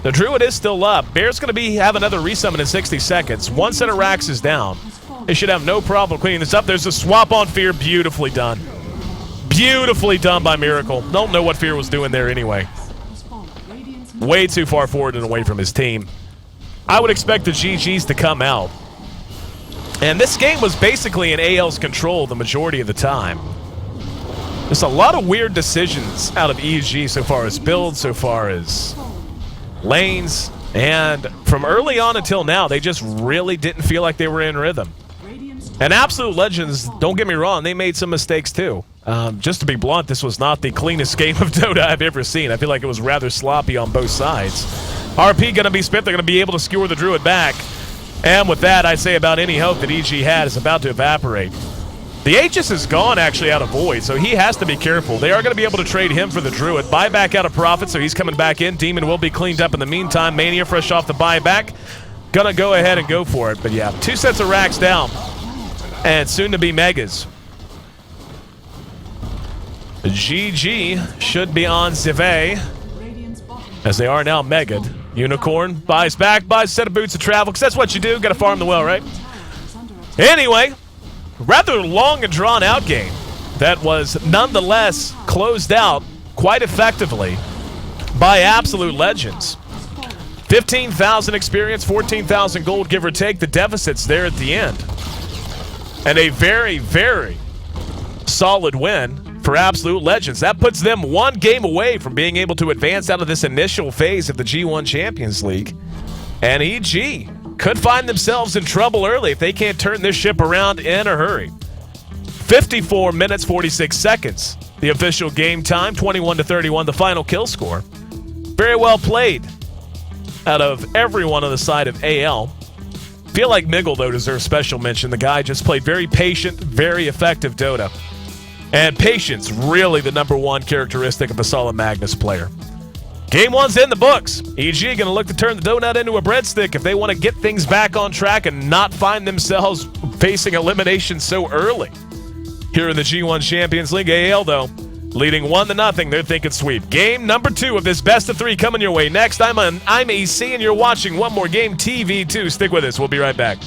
the Druid is still up. Bear's going to have another resummon in 60 seconds. 1 set of racks is down. They should have no problem cleaning this up. There's a swap on Fear. Beautifully done. Beautifully done by Miracle. Don't know what Fear was doing there anyway. Way too far forward and away from his team. I would expect the GGs to come out. And this game was basically in AL's control the majority of the time. There's a lot of weird decisions out of EG so far as builds, so far as lanes. And from early on until now, they just really didn't feel like they were in rhythm. And Absolute Legends, don't get me wrong, they made some mistakes too. Just to be blunt, this was not the cleanest game of Dota I've ever seen. I feel like it was rather sloppy on both sides. RP going to be spent. They're going to be able to skewer the Druid back. And with that, I say about any hope that EG had is about to evaporate. The Aegis is gone actually out of Void, so he has to be careful. They are going to be able to trade him for the Druid. Buyback out of Prophet, so he's coming back in. Demon will be cleaned up in the meantime. Mania fresh off the buyback. Gonna go ahead and go for it. But yeah, 2 sets of racks down. And soon to be Megas. GG should be on Zive, as they are now Megad. Unicorn buys back, buys a set of boots of travel, because that's what you do. Got to farm the well, right? Anyway, rather long and drawn out game that was nonetheless closed out quite effectively by absolute legends. 15,000 experience, 14,000 gold, give or take. The deficit's there at the end. And a very, very solid win for Absolute Legends. That puts them 1 game away from being able to advance out of this initial phase of the G1 Champions League. And EG could find themselves in trouble early if they can't turn this ship around in a hurry. 54 minutes, 46 seconds. The official game time, 21-31, the final kill score. Very well played out of everyone on the side of AL. Feel like Miggle, though, deserves special mention. The guy just played very patient, very effective Dota. And patience, really the #1 characteristic of a solid Magnus player. Game 1's in the books. EG going to look to turn the donut into a breadstick if they want to get things back on track and not find themselves facing elimination so early. Here in the G1 Champions League, AL, though, leading 1-0. They're thinking sweep. Game number 2 of this best of 3 coming your way next. I'm AC, and you're watching One More Game TV2. Stick with us. We'll be right back.